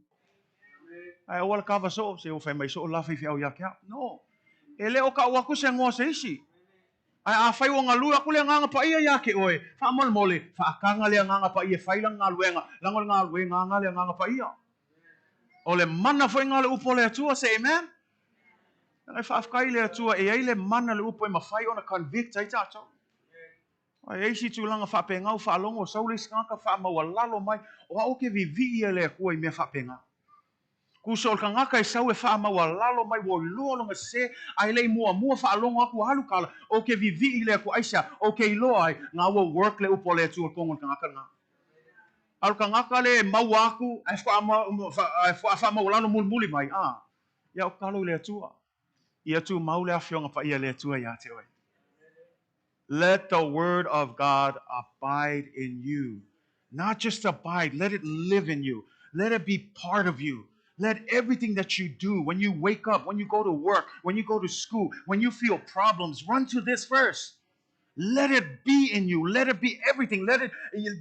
ai wal ka va so se o fa mai so la fi au ya ka no ele o ka wa ku se ngo se isi ai a fai o nga lu aku le nga pa ye ya ke oi fa mol mole fa ka nga le nga pa ye fai lang nga luenga lang nga luenga nga le nga pa ia o le mana foi nga le upo le tua se amen. Ngai whaafkai le atua e eile mana le upo e mawhai ona convict ai tātou. Ai si tulanga whapengau whalongo saulis ngaka whamawalalo mai o a oke vivi e le kua I mea whapenga. Kusol ka ngaka I sau e whamawalalo mai wo luolonga se ai lei mua whalongo aku halu kala oke vivi I le kua aisa oke iloa ai ngā wo work le upo le tua kongon ka ngaka ngā. Alu ka ngaka le mau aku ai whamawalalo muli mai ia o kalo le tua. Ia tu mau le awhionga pa ia le tua ia te oi. Let the word of God abide in you. Not just abide, let it live in you. Let it be part of you. Let everything that you do, when you wake up, when you go to work, when you go to school, when you feel problems, run to this verse. Let it be in you. Let it be everything. Let it,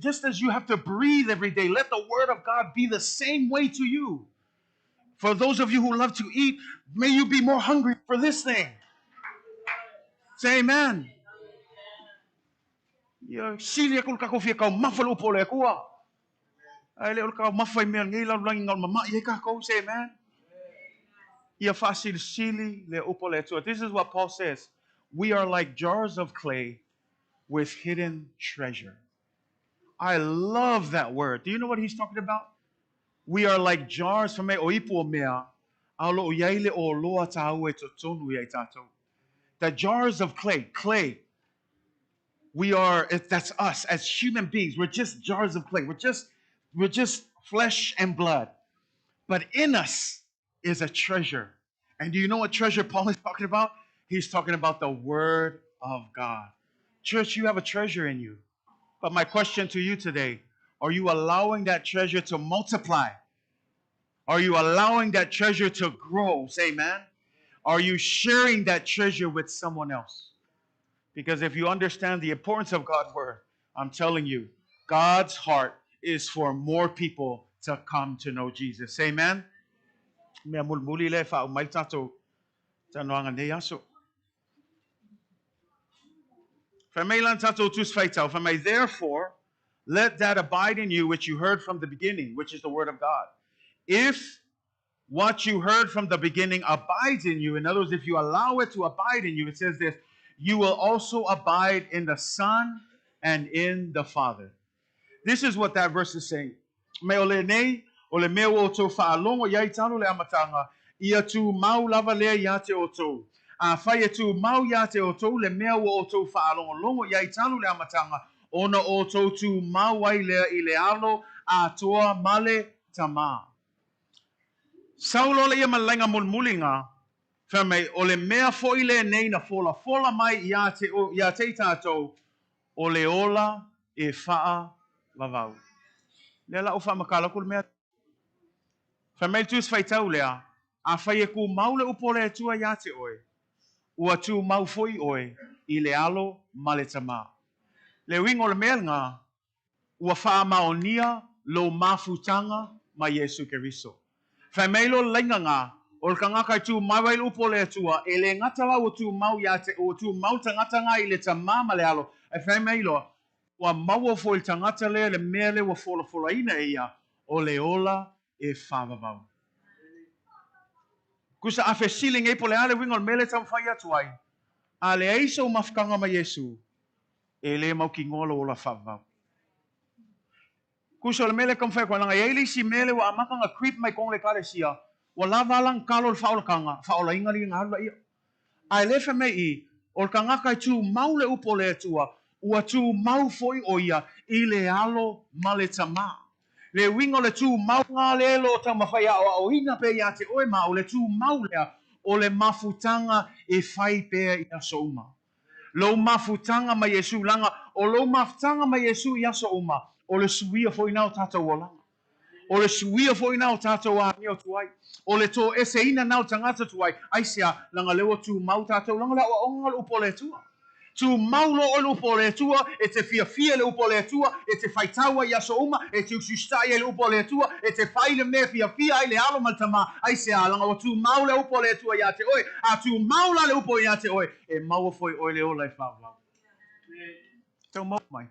just as you have to breathe every day, let the word of God be the same way to you. For those of you who love to eat, may you be more hungry for this thing. Say amen. Ia sili kul ka kofia kau mafalo pole kua. Ai le ka mafai mel ngai la langi ngal mama ia ka kau say man. Ia fasil sili le upole tu. This is what Paul says. We are like jars of clay with hidden treasure. I love that word. Do you know what he's talking about? We are like jars from me oipo mea. Alo yaile o loa tau e tonu ia tato. The jars of clay. We are, that's us as human beings. We're just jars of clay. We're just flesh and blood. But in us is a treasure. And do you know what treasure Paul is talking about? He's talking about the word of God. Church, you have a treasure in you. But my question to you today, are you allowing that treasure to multiply? Are you allowing that treasure to grow? Say amen. Are you sharing that treasure with someone else? Because if you understand the importance of God's word, I'm telling you, God's heart is for more people to come to know Jesus. Amen? Therefore, let that abide in you which you heard from the beginning, which is the word of God. If what you heard from the beginning abides in you, in other words, if you allow it to abide in you, it says this, you will also abide in the Son and in the Father. This is what that verse is saying. Me ole nei, ole me o to whaalongo iai talo le amatanga, ia tu mau lava lea ia te o to. A whai tu mau ia te o to, le mea o to whaalongo longo iai talo le amatanga, ona o to tu mau ai lea I le alo, a toa male tama. Saulo le ia malenga mulmulinga, Ferme ole mea foile nei na fola mai ia te tatou ole ola e faa vavau. Lela o fa makala kul mea. Ferme tu fai tau lea a fai e ku maule upole tua ia te oe. Ua tu mau foi oe I le alo male tama. Le wingo le mea ngā ua faa maonia lo mafutanga ma Yesu Keriso. Ferme lo lenga ngā o ka ngaka tu mawai upo le tua e le ngata la o tu mau ia te o tu mau tangata nga I le tamama le alo e whai mai loa wa mau fo il tangata le mele wa fola ina ia o le ola e whamavau. Kusa a feeling e pole ale wingol mele tam whai atuai a le eiso mafkanga ma Yesu e le mau ki ngolo ola whamavau. Kusa le mele kam whai kwa langa e le si mele wa amakanga creep mai kong le kare sia wala valang kalol faula kanga faula ingali ngala ia ai lefa mei o kanga kai tu maule upo le tua ua tu mau foi o ia I le alo male tama le wingo le tu mau nga le lo tama fai o ina pe ia te oe ma o le tu mau lea o le mafutanga e fai pe ia souma lo mafutanga ma Yesu langa o lo mafutanga ma Yesu ia souma o le suia foi nao tata wala o le suia foi nao tātou a mio tuai. O le tō ese ina nao tangata tuai. Aisia, langa lewa tu mau tātou, langa lewa onga le upo le tua. Tu mau lo o le upo le tua, e te fia le upo le tua, e te whaitaua I aso uma, e te usustai le upo le tua, e te whai le mea fia ai le alo maltama. Aisia, langa o tu mau le upo le tua ia te oe, a tu mau la le upo ia te oe, e mau foi oe le ola I whawau. Tau mau mai.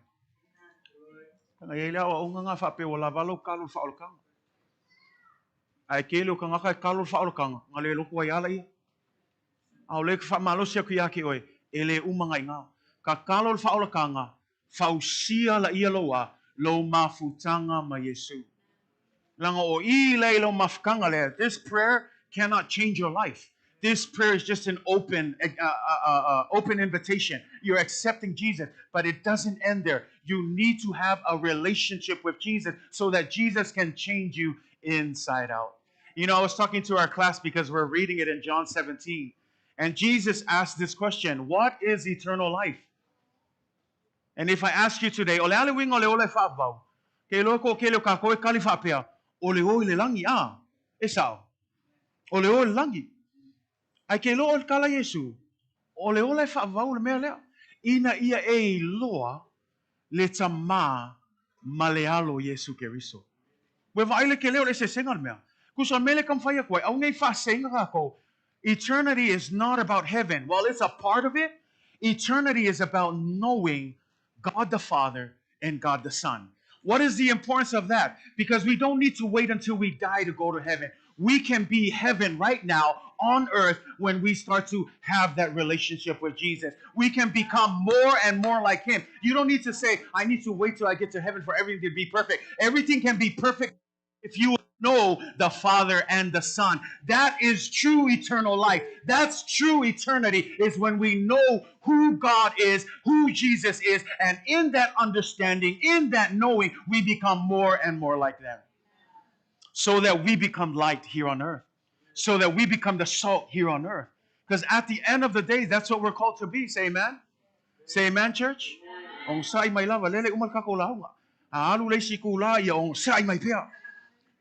Tanga ia lea o onga ngā whape o la valo kalu whaolokanga. Ai kele o ka ngaka kalu whaolokanga, ngā le loko ai ala ia. Au le ka whamalosi aku ia ki oe, e le umangai ngā. Ka kalu whaolokanga, fausia la ia loa lo mafutanga ma Yesu. Langa o ile lo mafkanga le. This prayer cannot change your life. This prayer is just an open invitation. You're accepting Jesus, but it doesn't end there. You need to have a relationship with Jesus so that Jesus can change you inside out. You know, I was talking to our class because we're reading it in John 17, and Jesus asked this question: what is eternal life? And if I ask you today, ole ale wing ole ole fa'avau, ke lo ko ke lo ka koe kali fa'apea, ole ole langi esau, ole ole langi. Ai ke lo ole kala Yesu, ole ole fa'avau le mea lea. Ina ia e loa le tama malealo Yesu Keriso. We vaile ke leo le se sengal mea. Kusa mele kam faya koe, au ngai fa senga kako. Eternity is not about heaven. While it's a part of it, eternity is about knowing God the Father and God the Son. What is the importance of that? Because we don't need to wait until we die to go to heaven. We can be heaven right now on earth when we start to have that relationship with Jesus. We can become more and more like Him. You don't need to say, I need to wait till I get to heaven for everything to be perfect. Everything can be perfect if you know the Father and the Son. That is true eternal life. That's true eternity, is when we know who God is, who Jesus is, and in that understanding, in that knowing, we become more and more like them. So that we become light here on earth. So that we become the salt here on earth. Because at the end of the day, that's what we're called to be. Say amen. Say amen, church. Ong sai mai lava lele umal kako launga. Alu le sikula ya ong sai mai pea.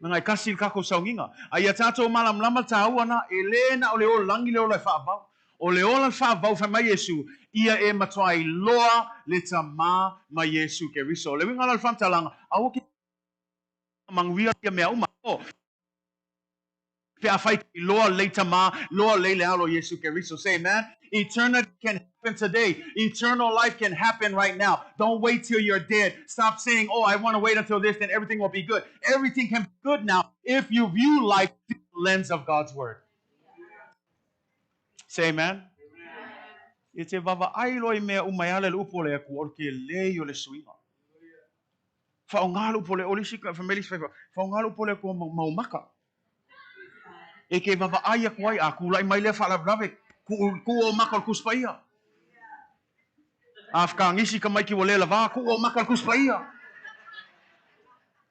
Ngai kasil kako saunginga. Ai tato malam lama tauana elena ole o langi le ole fa'avau. Ole ola fa'avau fa mai Yesu. Ia e matwai loa le tama ma Yesu Keriso. Le winga al fantalanga. Au ki mangwia ia mea uma. Pe afai loa le tama, loa le le alo Yesu Keriso. Say amen. Eternity can happen today. Eternal life can happen right now. Don't wait till you're dead. Stop saying, oh, I want to wait until this, then everything will be good. Everything can be good now if you view life through the lens of God's word. Say amen. Ite vava ailoi mea umayale upole aku orke leyo le suinga. Fa ongalo upole olisika family favor. Fa ongalo upole ku maumaka. Eke vava aia kuai aku lai mai le fala brave. Ku o makal kuspaia. Afka ngisi kamai ki wole lava ku o makal kuspaia.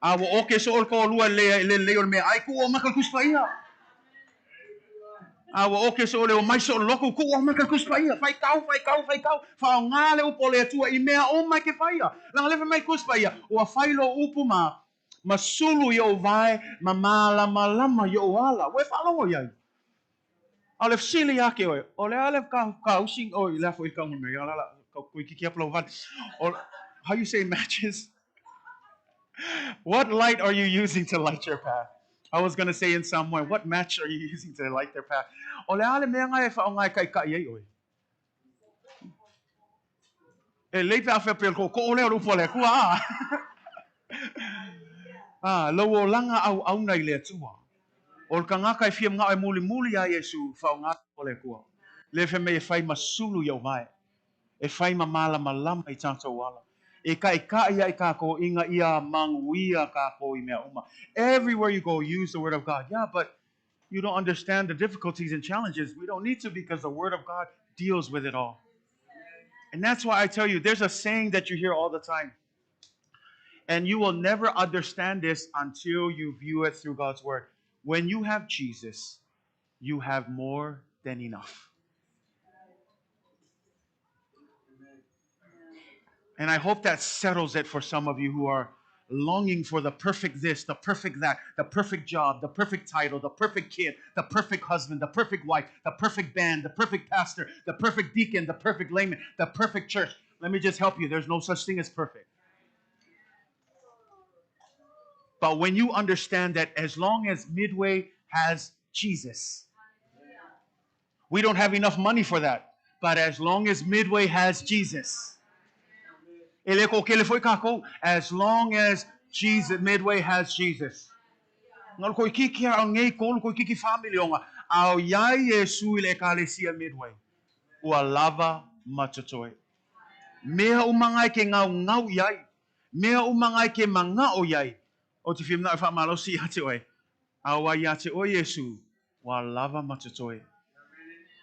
Awo oke so ko lua le me ai ku o makal kuspaia. Awo oke so le o mai so loko ku o makal kuspaia. Fai kau. Fa ngale upole tua I mea o mai ke faia. Lang le mai kuspaia. O failo upuma masulu yo vai mamala malama yo ala. We falo yai. Alef sili yake oi. Ole alef ka using oi la foi ka me ala la ko kiki aplovan. Or how you say matches? What light are you using to light your path? I was going to say in some way, what match are you using to light their path? Ole ale me ngai fa ngai kai ka ye oi. E le pa fa pel ko ole ru pole ku a. Ah, lo o langa au nai le tua. Ol ka nga kai fiem nga muli a Yesu fa nga pole ku. Le fe me fai masulu yo mai. E fai mamala malama I tanto wala. E ka ia ka ko inga ia manguia ka ko I mea uma. Everywhere you go, use the word of God. Yeah, but you don't understand the difficulties and challenges. We don't need to, because the word of God deals with it all. And that's why I tell you, there's a saying that you hear all the time. And you will never understand this until you view it through God's word. When you have Jesus, you have more than enough. And I hope that settles it for some of you who are longing for the perfect this, the perfect that, the perfect job, the perfect title, the perfect kid, the perfect husband, the perfect wife, the perfect band, the perfect pastor, the perfect deacon, the perfect layman, the perfect church. Let me just help you. There's no such thing as perfect. But when you understand that as long as Midway has Jesus, we don't have enough money for that. But as long as Midway has Jesus, as long as Jesus, Midway has Jesus. Ngal ko kiki ang ngay ko kiki family nga au yai Yesu ile kalesia Midway. Ua lava matotoy. Mea umangai ke ngau iai. Mea umangai ke mangao iai. O te whimna e whamalosi ia te oe. Awa ia te oe Yesu. Wa lava matatoe.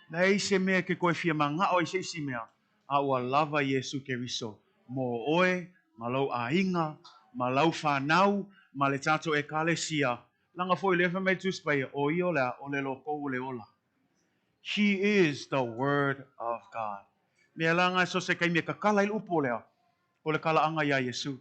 Nei se mea ke koe whia mangao i se isi mea. Awa lava Yesu ke riso. Mo oe, malau a inga, malau whanau, ma le tato e kalesia. Langa foi lefa mai tuspai o i ola o le loko o le ola. He is the word of God. Mea langa so se kai mea kakala il upo lea. O le kala anga ia Yesu.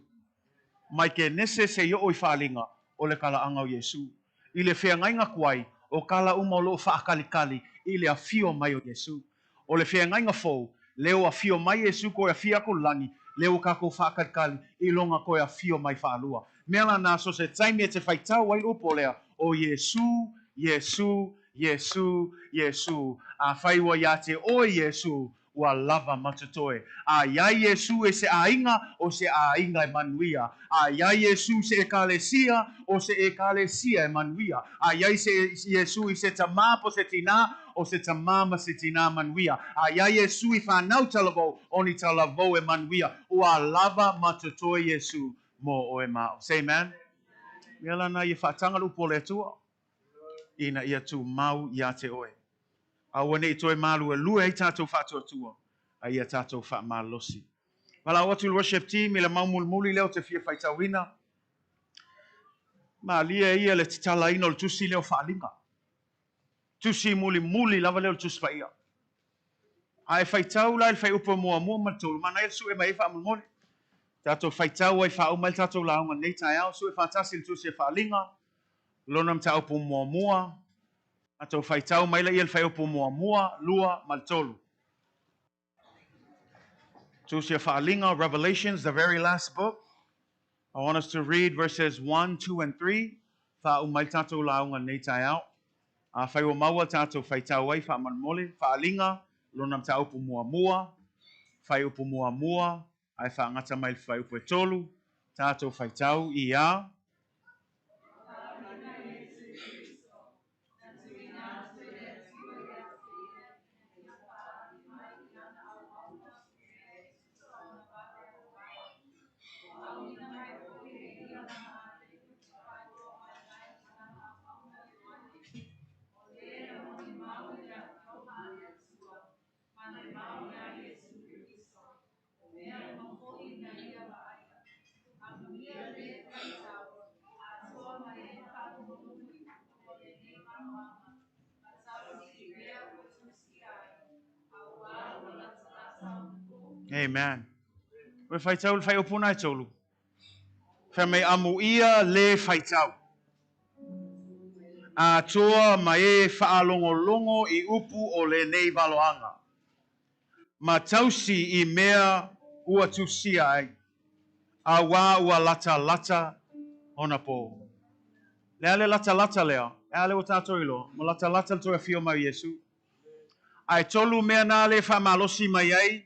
Mai ke nese se yo oi whalinga o le kala anga o Yesu. I le whea ngainga kuai o kala uma o loo whaakalikali i le a fio mai o Yesu. O le whea ngainga fou, leo a fio mai Yesu ko a fia ko lani, leo ka ko whaakalikali i longa ko a fio mai whaalua. Mea la nā so se taimi e te whaitau ai upo lea o Yesu, Yesu, Yesu, Yesu. A whaiwa ia te o Yesu. Ua lava matatoe. A ia Yesu e se ainga o se ainga e manuia. A ia Yesu se ekalesia o se ekalesia e manuia. A ia se Yesu i se tamā po se tina o se tamā ma se tina manuia. A ia Yesu i whanau talavou o ni talavou e manuia. Ua lava matatoe Yesu mo o e mao. Say amen. Mela na i whatanga lupo le tua. Ina ia tu mau ia te oe. A wane I toi malu e lua I tātou whātua tua. A ia tātou wha malosi. Wala watu worship team I le maumulmuli leo te fia whaitawina. Ma lia ia le titala ino le tusi leo whaalinga. Tusi muli lava leo le tusi pa ia. A e whaitau la il whai upo mua matolu. Mana e su e mai wha mulmuli. Tātou whaitau ai wha umai tātou launga nei tai au. Su e whaatasi le tusi e whaalinga. Lonam ta upo mua. Tātou whaitau mai la ia le whai upo mua. Lua maltolu. Tusia Fa'alinga, Revelations, the very last book. I want us to read verses 1, 2, and 3. Fa'umai tātou launga nei tai au. A whaiwa maua tātou whaitau ai wha'amanmole. Fa'alinga, lonam ta upu mua. Whai upu mua. Ai wha'angata mai whai upu e tolu. Tātou whaitau I a. Amen. We whaitau le whai upuna e tolu. Whai mei amu ia le whaitau. A toa ma e whaalongolongo I upu o le nei valoanga. Ma tausi I mea ua tusia ai. A wā ua lata ona po. Le ale lata lea. E ale o tātou ilo. Ma lata le toa fio mai Yesu. Ai tolu mea nā le whamalosi mai ai.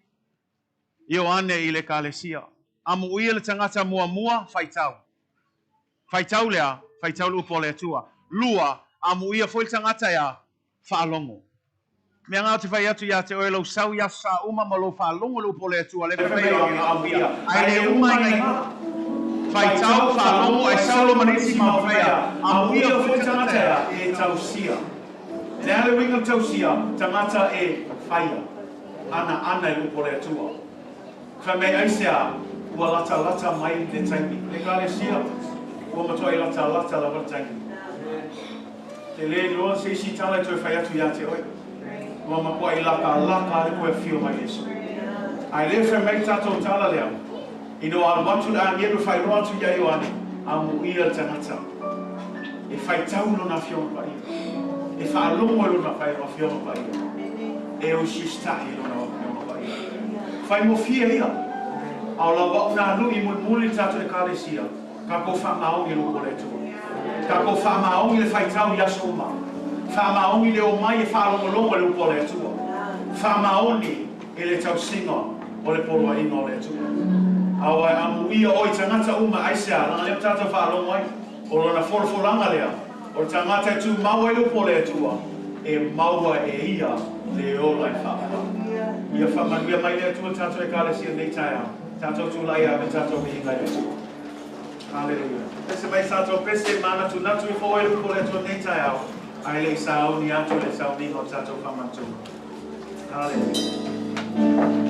Io ane I le kalesia. Amu ia le tangata mua whaitau. Whaitau lea. Whaitau le upo le tua. Lua. Amu ia foi tangata ia. Whaalongo. Mea ngā te whai atu ia te oe lau sau ia sa uma ma lo whaalongo le upo le tua. Le whai amu ia. Ai le uma ngai ma. Whaitau whaalongo ai saulo manisi ma whaia. Amu ia foi tangata ia. E tausia. Le ale winga tausia. Tangata e whaia. Ana I upo le tua. Ka mei aisea, ua lata mai le taimi. Le kare sia, ua matoi lata la taimi. Te le roa se isi tala toi whai atu ia te oe. Ua mapua I laka le koe fio mai Yesu. Ai le whai mei tātou tala lea. Ino a watu a ngeru whai roa atu ia ioane. A mu ia tangata. E whai tau lona fio pa ia. E whaalongo lona whai roa fio pa ia. E o shistahi lona fio pa ia. Whai mo fia ia. Au la wau nā nui muli tātou e kālesia. Ka ko whamaongi loko le tua. Ka ko whamaongi le whaitau I aso uma. Whamaongi le o mai e whaalongolongo le upo le tua. Whamaoni e le tausinga o le poloa ingo le tua. Au ai amu ia oi tangata uma aisea. Langa leo tātou whaalongo ai. O lona wholofolanga lea. O tangata e tū mau e upo le tua. e maua e ia le ola I whaka. Ia whamanuia mai lea tua tātou e kāle sia nei tai au. Tātou tu lai a me tātou me ingai e tua. Hallelujah. Pese mai tātou pese mana tu natu I fōe luko le tua nei tai au. Ai le sao ni atu le sao ni ho tātou whamatu. Hallelujah.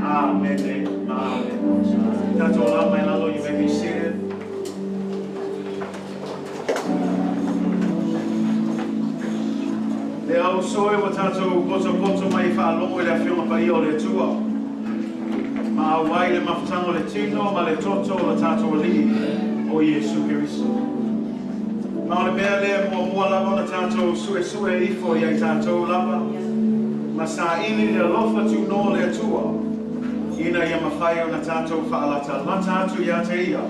Amen. That's all I'm my Lord. You may be seated. Le au soe wa tātou poto mai wha longo le whiunga pai o le tua. Ma wai le mafutanga le tino, ma le toto le tato li o Yesu Kiriso. Ma le mea le mua lava na tato sue ifo ia tato lava. Ma sa ini le alofa tu no le tua. Ina ia mawhai o na tato whaalata. Ma tato ia te ia.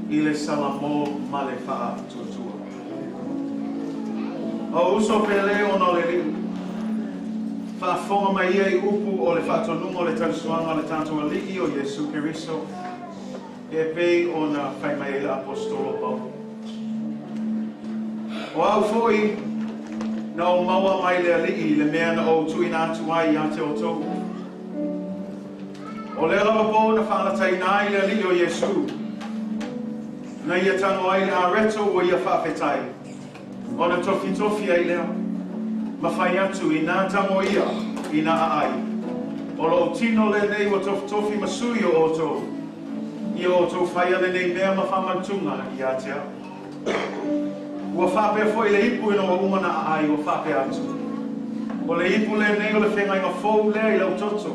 I le salamo ma le wha tutua. O uso pele o no le liu. Whaafonga mai ia I upu o le whaatonunga o le tausuanga le tato aliki o Yesu Kiriso. E pei o na whai mai le apostolo Paulo. O au foi, na o maua mai le alii le mea na o tuina atu ai a te o tau. O le lawa po na whaalatai na ai le alii o Yesu. Na ia tango ai le areto o ia whawhetai. O na tofi ai lea. Mawhai atu I nā tango ia, I nā ai. O lo tino le nei o tofi masui o tau. I o tau whaia le nei mea mawhamantunga I a te au. Ua whape foi le ipu ino o umana ai ua whape atu. O le ipu le nei o le whenga inga fōu lea I lau toto.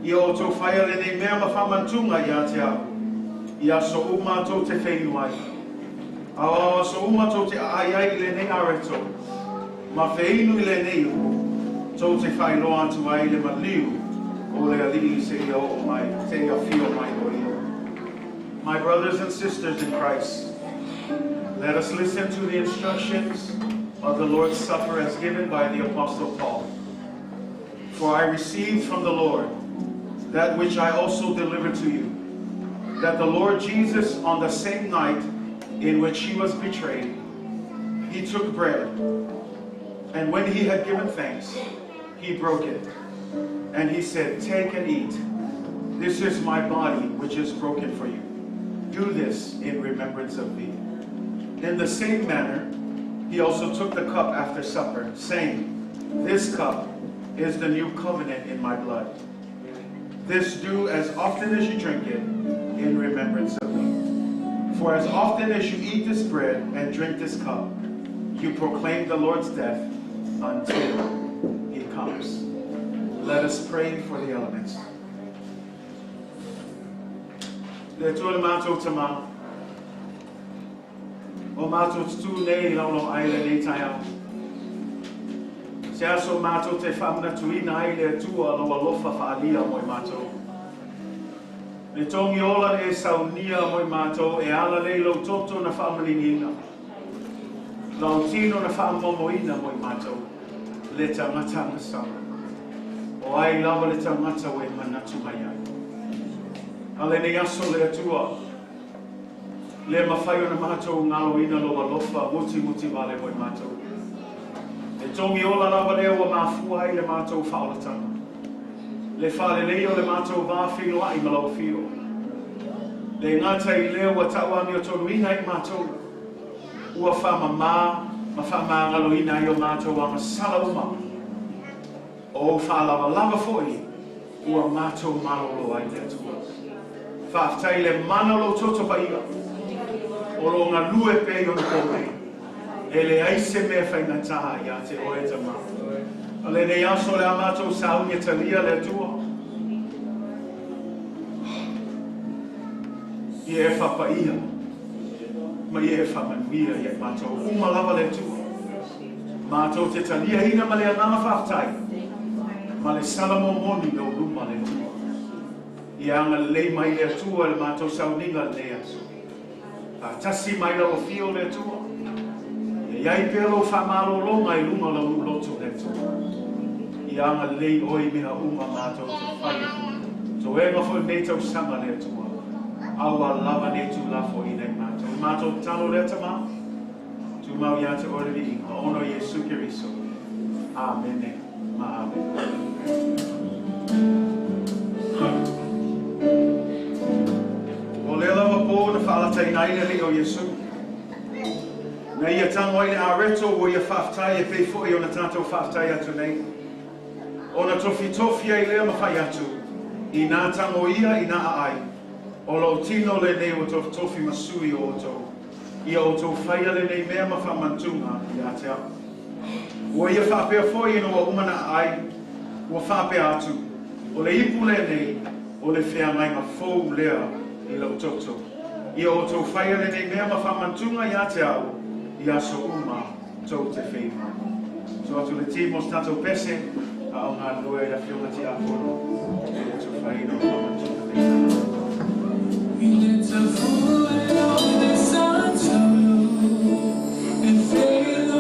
I o tau whaia le nei mea mawhamantunga I a te au. I a so uma tau te whenua ai. A so uma tau te ai le nei areto. Ma wheinu I le nei o. Tau te whailoa atu ai le maliu. O le alii se ia o mai. Te ia fio mai o ia. My brothers and sisters in Christ. Let us listen to the instructions of the Lord's Supper as given by the Apostle Paul. For I received from the Lord that which I also delivered to you, that the Lord Jesus, on the same night in which he was betrayed, he took bread, and when he had given thanks, he broke it, and he said, "Take and eat. This is my body, which is broken for you. Do this in remembrance of me." In the same manner, he also took the cup after supper, saying, "This cup is the new covenant in my blood. This do as often as you drink it in remembrance of me. For as often as you eat this bread and drink this cup, you proclaim the Lord's death until he comes." Let us pray for the elements. Le tōle mātou tamā. O mātou tu nei launo ai le nei tai au. Se aso mātou te whamna tuina ai le tua lo alofa whaalia moi mātou. Le tongi ola e saunia moi mātou e ala le lo toto na whamalingina. Lau tino na whamamoina moi mātou. Le tangata na sau. O ai lava le tangata we manatu mai ai. Ale nei aso le tua. Le mawhai o na mātou ngalo ina lo alofa muti wale moi mātou. Le tongi ola lava leo wa mafua ai le mātou whaolatanga. Le whale leo le mātou wāwhino ai malau whio. Le ngata I leo wa tauangi o tonu ina I mātou. Ua whama ma whama ngalo ina I o mātou wa masala uma. O whalawa lava foi, ua mātou malolo ai le tua. Whaftai le manalo toto pa ia. O lo ngā lue pe o na kōpei. E le aise mea whaina taha I a te oe tama. A le nei aso le a mātou saunia talia le tua. I e whapa ia. Ma I e whamanuia I e mātou. Uma lava le tua. Mātou te talia ina ma le anama whaftai. Ma le salamo moni o ruma le tua. I anga lei mai le tua le mātou sauninga le aso. A tasi mai la o fio le tua. E iai pelo whamalo longa I lunga la loto le tua. I anga lei oi mea uma mātou te whai. So e ngafo nei tau sanga le tua. Aua lava nei tu lafo I nei mātou. I mātou talo le tama. Tu mau ia te ore vi inga. Ono Yesu Kiriso. Amen. Ma amen. O le lawa po na whaalatai nai le o Yesu. Na ia tango ai le areto o ia whaftai e pei fwoi o na tātou whaftai atu nei. O na tofi ai lea mawhai atu. I nā tango ia I nā ai. O lo tino le nei o tofi masui o to. Ia o tō whaia le nei mea mawhamantunga I a te au. Ua ia whapea fwoi ino wa umana ai. Ua whapea atu. O le ipu le nei. O o le whea mai ngā fōu lea I lau toto. Ia o tau whaia le nei mea ma whamantunga I a te au, I a so uma tau te whima. So atu le timos tato pese, a o ngā lua I a whiunga ti a whono, o tau whaia no whamantunga le. I le tau o le santo, e whino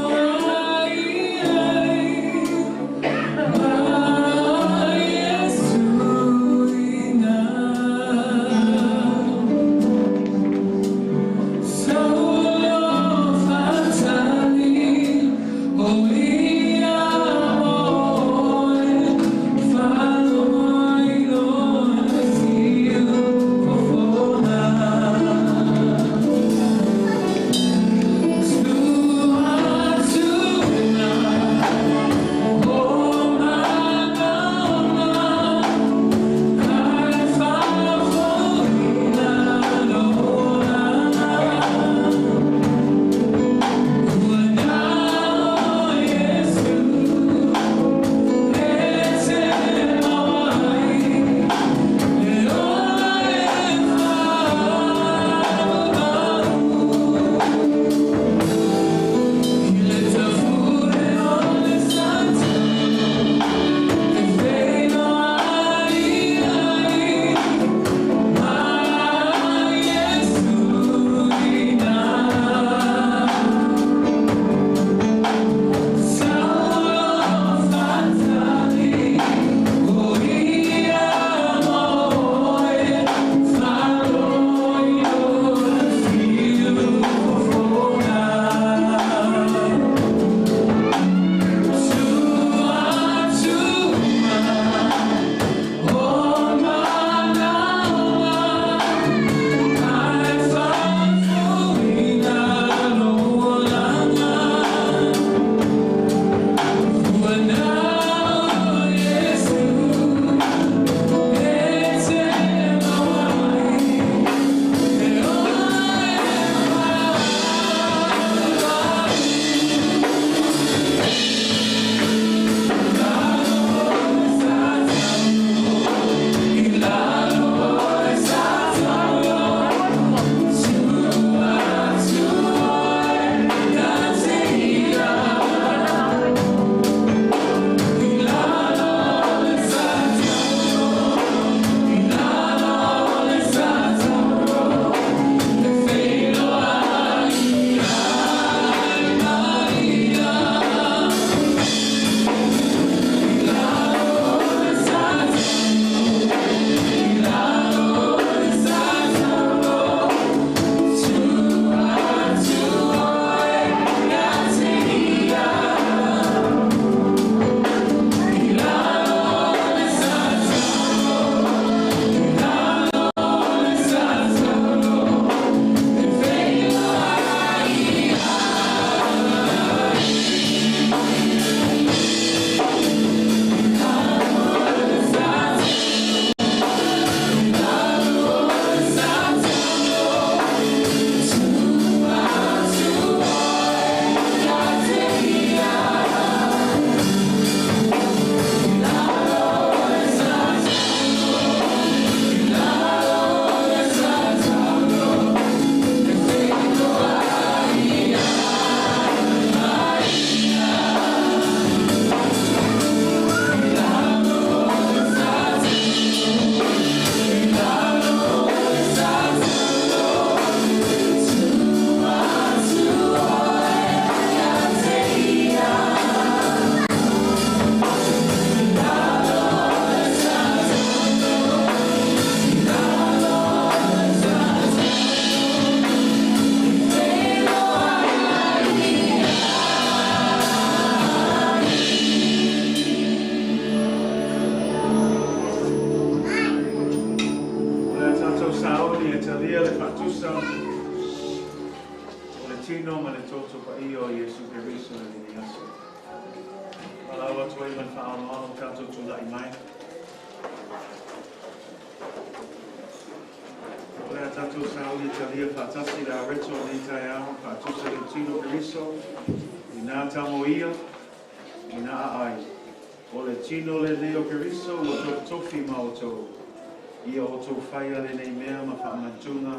Ia o tō whaia le nei mea ma whaamantunga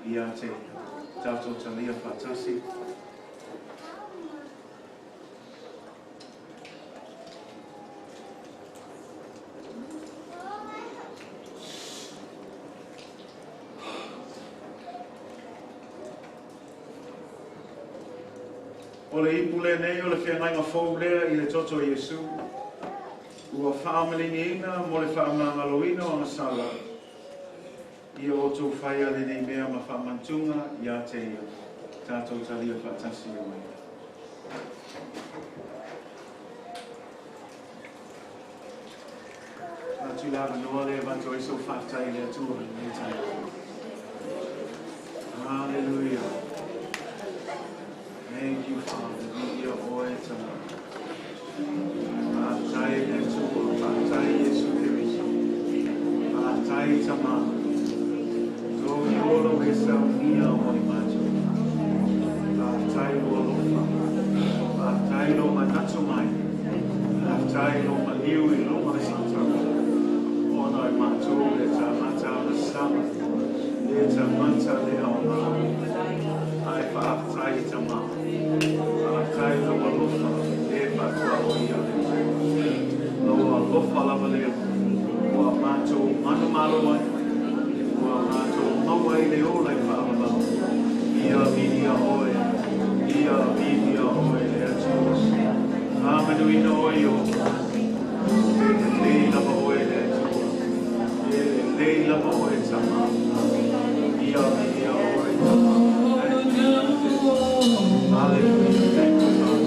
i a te tātou talia whatasi. O le ipu le nei o le whiangai ngā whou lea i le toto o Iesu. Ua whaamaliniina mo le whaamangaloina o ngā sala. Ia o tō whaia le nei mea ma whaamantunga i a te tātou talia whaatasi o mai. Nā tū lava noa le vanto e so whaatai le atua nei tai. Hallelujah. Thank you, Father. We are all eternal. Bātai e tua, bātai Iesu Kiriso. Bātai tama. Tō iolo e saunia o i mātou. Bātai o lofa. Bātai lo manatu mai. Bātai lo maniu i lo masitara. Ona i mātou e tā mata o sama. E tā mata le au mā. Ai whaatai tama. Bātai lo alofa. E patua o ia le. Lo alofa lava leo. Ua mātou manu malo ai. Ua mātou maua i le ola i whaamalo. Ia minia oe. Ia minia oe le atua. Āmanu ina oe o. E lei lava oe le atua. E lei lava oe tama. Ia minia oe. Hallelujah. Thank you, Father.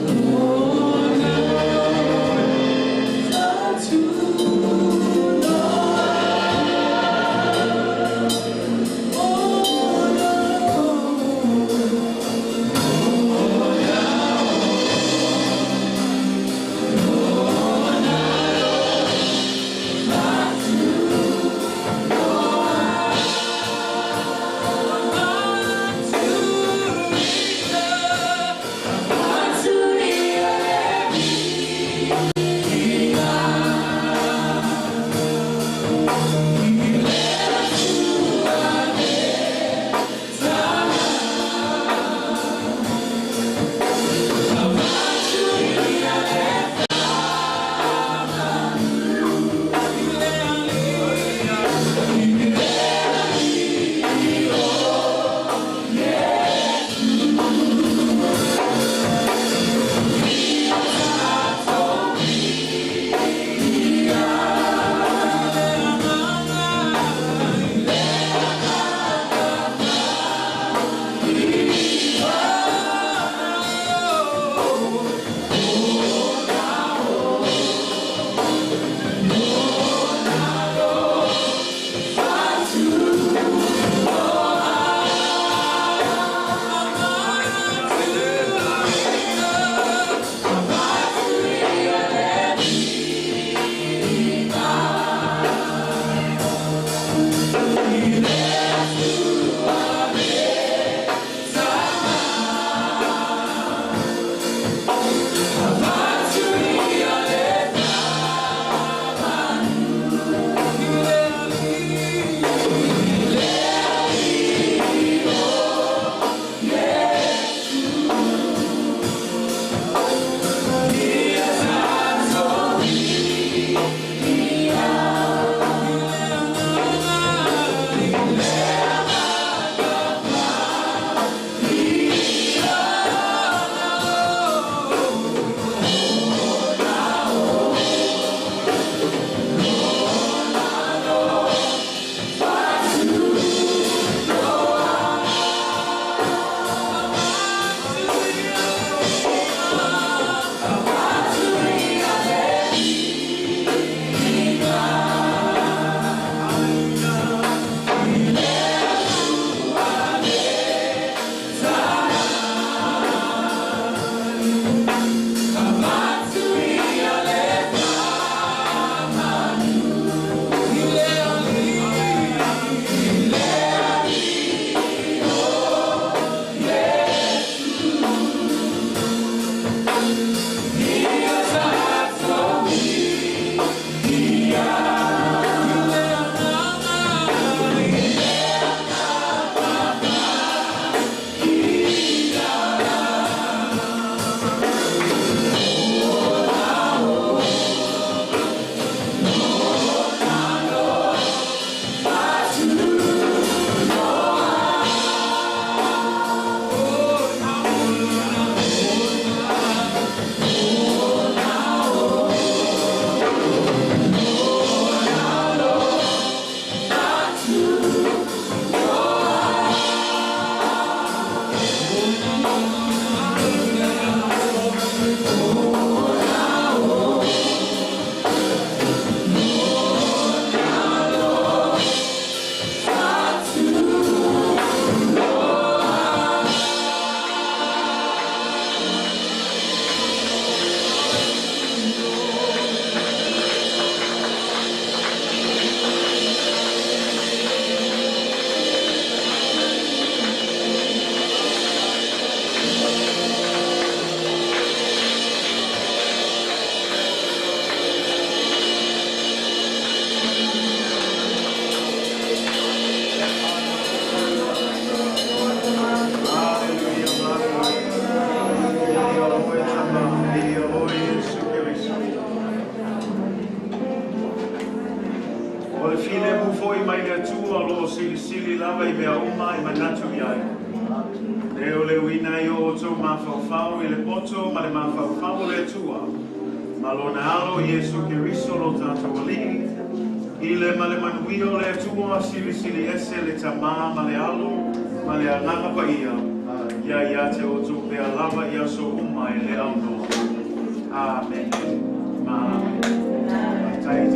foi mai le tua lo sili lava I mea uma I manatu iai. Leo le wina I o to mawhawhau I le poto ma le mawhawhau le tua. Ma lo na alo Yesu Kiriso lo tātou alii. I le ma le manuio le tua sili ese le tamā ma le alo ma le ananga pa ia. Ia te o to pea lava ia so uma I le au no. Amen. Amen. Thank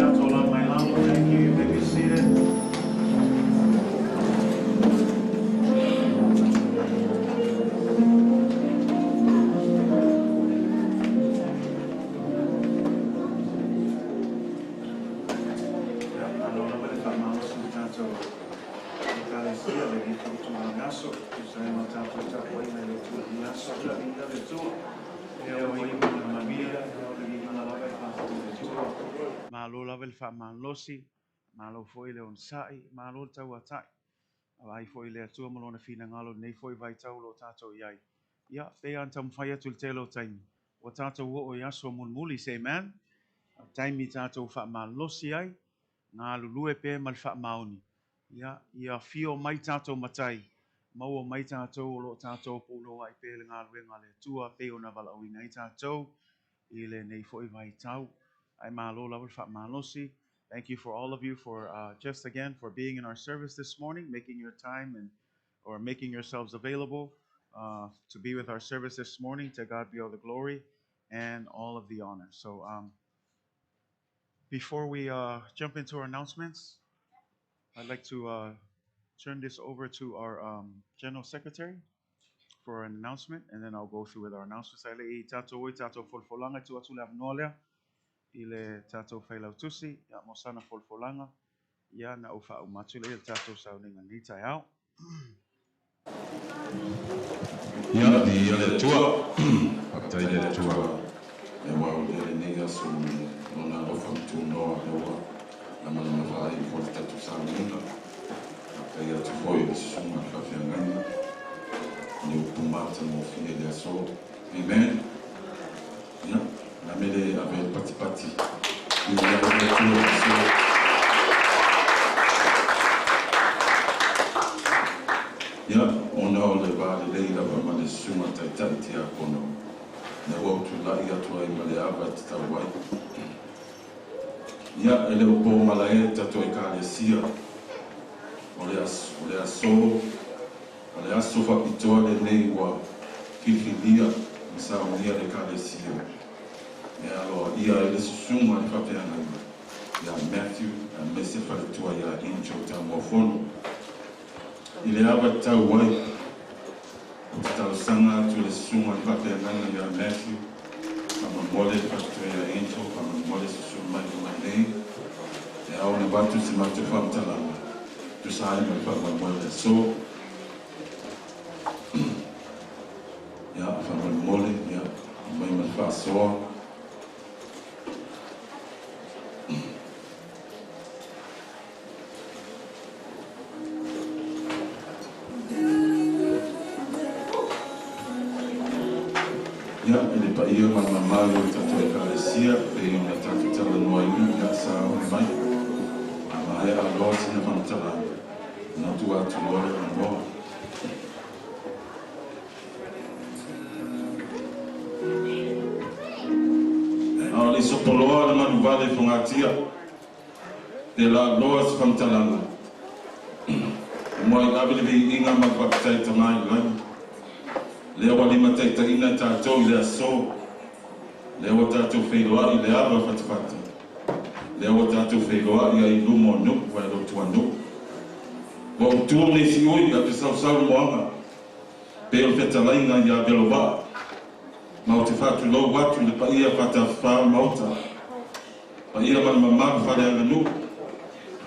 you. You may be seated. Malo lavel fa malosi, malo foi le on sai, malo tau atai. Ai foi le atua malona fina ngalo nei foi vai tau lo tato iai. Ia pe antam faya tul telo taimi. O tato wo o yaso mun muli say man. Taimi tato fa malosi ai. Ngalo lue pe mal fa mauni. Ia fio mai tato matai. Mau mai tato lo tato puno ai pe le ngalo ngale tua pe ona vala o nei tato. Ile nei foi vai tau. Thank you for all of you for just again for being in our service this morning, making your time or making yourselves available to be with our service this morning. To God be all the glory and all of the honor. So before we jump into our announcements, I'd like to turn this over to our General Secretary for an announcement, and then I'll go through with our announcements. Ile tato failau tusi ya mosana folfolanga ya na ufa umatu le tato sauninga nita yao ya di le tua atai le tua e wa le nega su nona lo fa tu no wa na mana vai por tato sauninga atai ya tu foi suma fa fianga ni ukumata mo fine de so amen ya la mele avec pati il y a ya ona le ba le leila ba male suma taitati ya kono na wa tu la ya tu ai male abat tawai ya ele po malae tato e ka le sia ole aso fa pitole nei wa kifilia sa unia le ka le sia. Alors, il y a les sous-summa de Papa il y a Matthew, et Messie Falitua, il y a Incho, Tamophone. Il y a Batawai, Tausanga, tous les sous-summa de Papa il y a Matthew, comme un mollet, Falitua, il y a Incho, comme un mollet sous-summa de Mané. Et on va tous ces matchs de femmes talent. Tout ça, il me fait un mollet. So, il y a un mollet, il y a un mollet, Io mamma Mario tanto e caresia e una tanto tela noi una sa mai ma era l'orsi ne fanno tela non tu a tu loro no allora li sopolo ma non vale fongatia e la l'orsi fanno tela moi abile bi inga ma paktai tamai lai le wali matai taina tatou le aso le o tatou feiloa I le ava fatafata le o tatou feiloa I ai lumo nu vai lo tuanu o tu ne si oi a pesau sau moanga pe o fetalainga ia belova ma o te fatu lo watu le paia fata fa mauta paia man mama fa le nu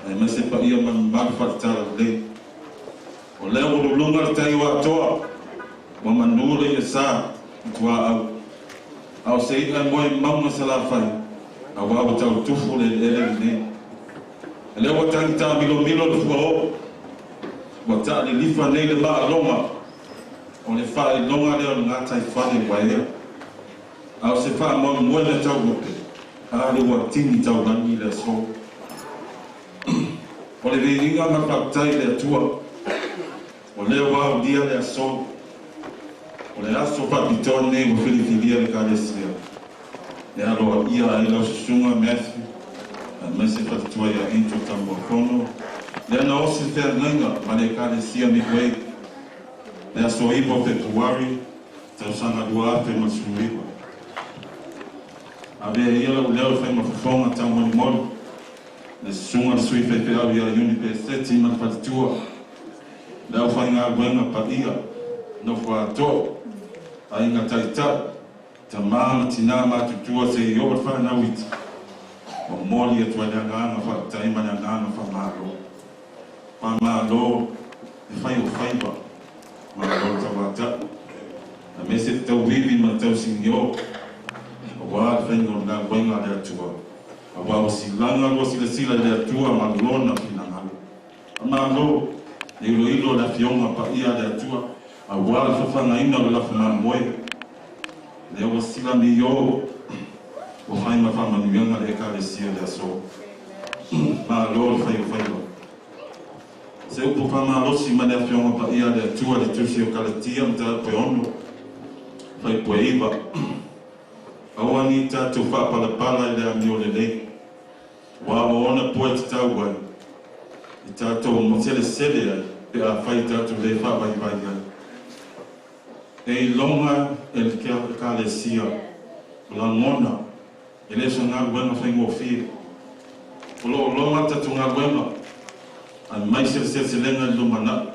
ai ma se paia man mama fa tala le o le o lunga tai wa toa wa manule sa tua au sei ai moi mamma sala fai a wa tau tufu le le wa tanta milo do fo wa ta le lifa nei le ma loma o le fa longa le na tai fa le vai au se fa mo le tau bote a le wa tini tau ngani le so o le veinga ma paktai le atua. O le wau dia le aso. O le aso papitone mo filifilia le kalesia. Le aloa ia e la susunga Matthew. A mese patatua ia incho tambo fono. Le ana osi fea nanga ma le kalesia mi wei. Le aso ipo Februari. Tau sanga dua ape ma suiwa. Abe ia la uleo fai ma fufonga tau moni moni. Le sunga le sui fefe au ia university ma patatua. Le au fai ngā wenga pa ia. No fua ato. A inga taita. Ta maa tina ma tutua se i obat wha na witi. O moli e tua lea nganga wha taima lea nganga wha malo. Wha malo e whai o whaiba. Malo ta wata. A mese te tau vivi ma tau singio. A wā whaingo ngā wenga lea tua. A wā o si langa lo si le sila lea tua ma lona pina ngalo. A malo e ilo ilo la fionga pa ia lea tua. A wā le whawhanga ina lo la whana moe. Le o sila mi yo o fai ma fa manuanga le kalesia le aso. Ma lo fai o fai lo. Se upo fa ma lo si ma le fionga pa ia le tua le tusi o kaletia mta pe ono. Fai po iba. Awa ni tatu fa pala pala le amio le le. Wa o ona po te tau wai. I tatu o motele sele ai. Pe a fai tatu le fa vai vai ai. E longa el kalesia la mona ele so nga bueno fa ngofi lo longa tatu nga bueno al mai se lenga lumana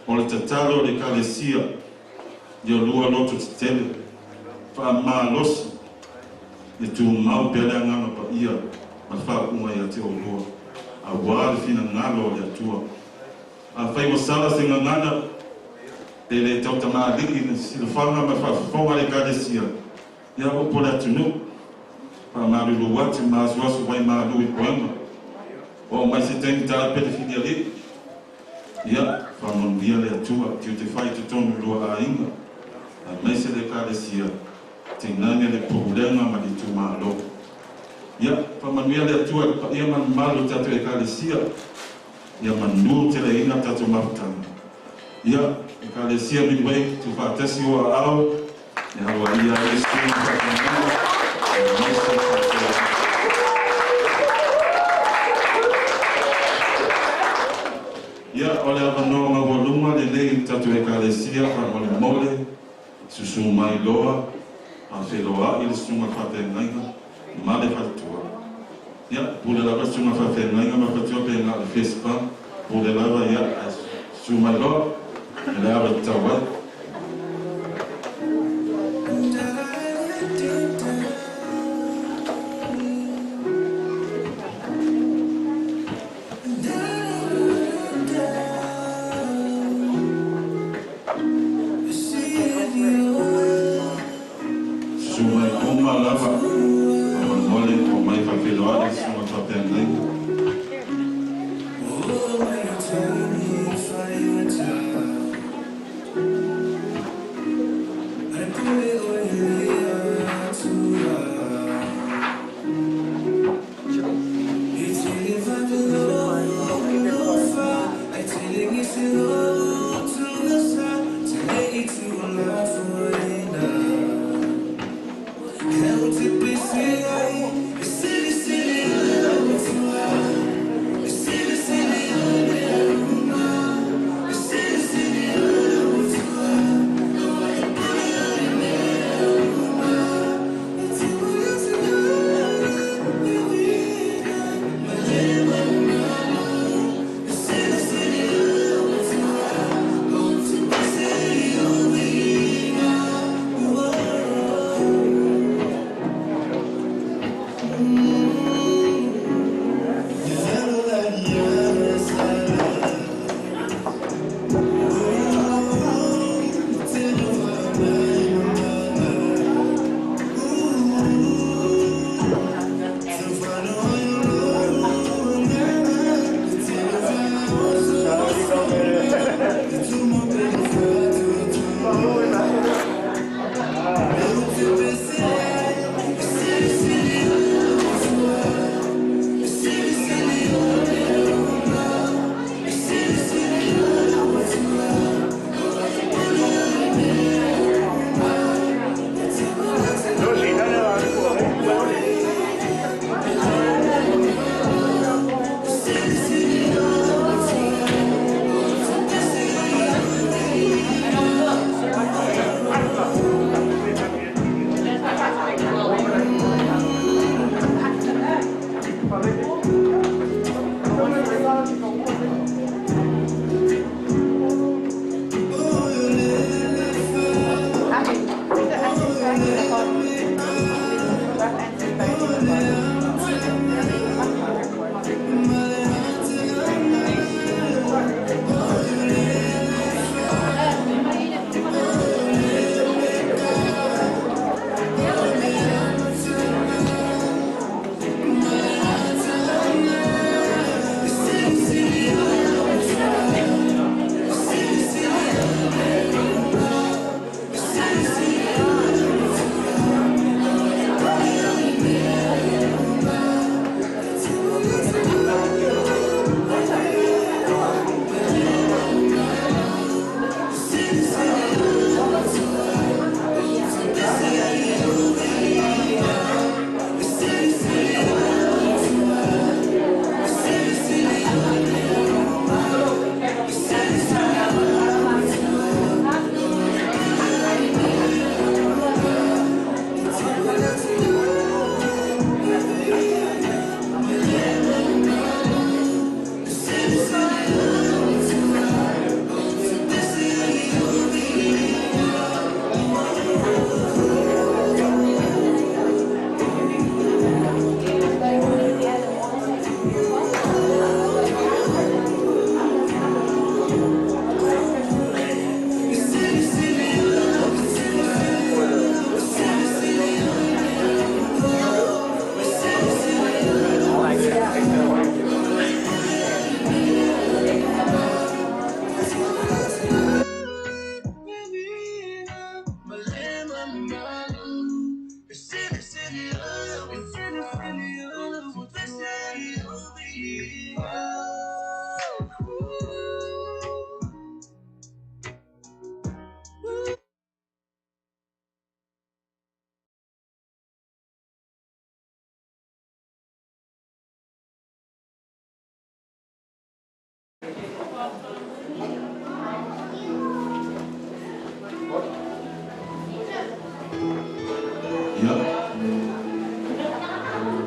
o le tatalo le kalesia yo lua loto tele fa ma los e tu mau pela nga pa ia ma fa uma ia te o lua a wal fina ngalo le tua a fa mo sala se ngana ele tau tama diki si le whanga ma whafonga le kalesia. Ia o pole atunu. Pa marulu watu ma asuasu wai maru I poema. O mai se tengi ta pele fini ali. Ia, whamonuia le atua, tiu te whai te tonu lua a inga. A mai se le kalesia. Te ngania le pohulenga ma di tu malo. Ia, whamonuia le atua, ia man malu tatu e kalesia. Ia manu te le ina tatu mafutanga. Ia, kalesia mi wei tu fa tesi o ao e hawa ia livestream fa kananga ia ole avanoa ma voluma le nei tatu e kalesia fa mole mole susu mai loa a feloa il sunga fa penanga ma le fatua ia pule la sunga fa penanga ma fatua penga le fespa pule la ia su mai loa ele abre o trabalho. Suma uma lava, a mole com mais papelada, suma papelada.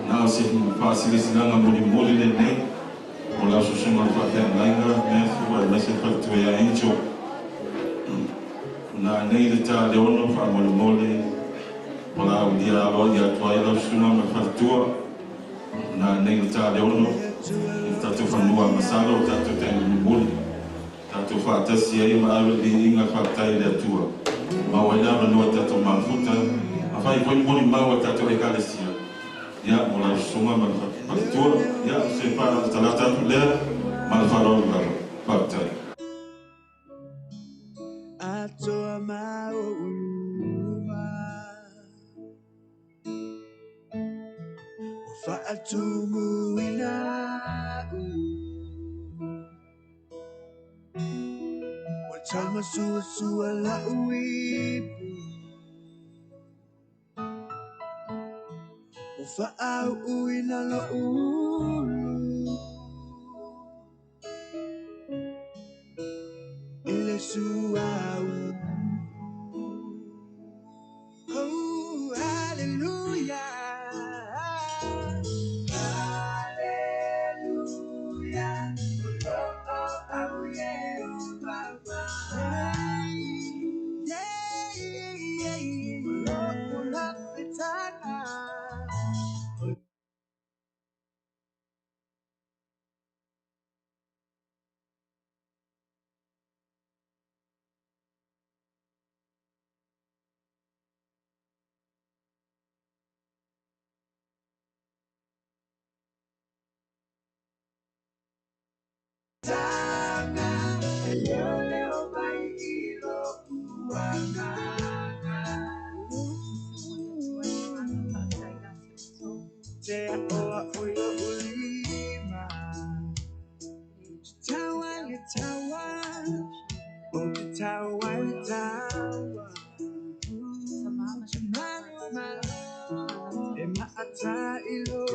Now sitting facilities nanga muli le nei. Ola susuma fa lainga mesu wa message for to ya incho. Na nei le ta le ono fa moli. Ola udia lo ya toila susuma me fa tua. Na nei le ta le ono. Tatu fa nua masalo tatu ten muli. Tatu fa tasi ai ma ali inga fa tai le tua. Ma wa na no tatu mafuta. Afai foi muli ma wa tatu e kalesia. Ya mulai semua manfaat ya sepa talatan ler manfaat partai. Ato mau faatu muina watama suwa la uipu Fa'au uina lo ulu Ile suau Oh, hallelujah Hallelujah Oh, yeah, oh, Baba Yeah, oh, love it's Ema ata ilo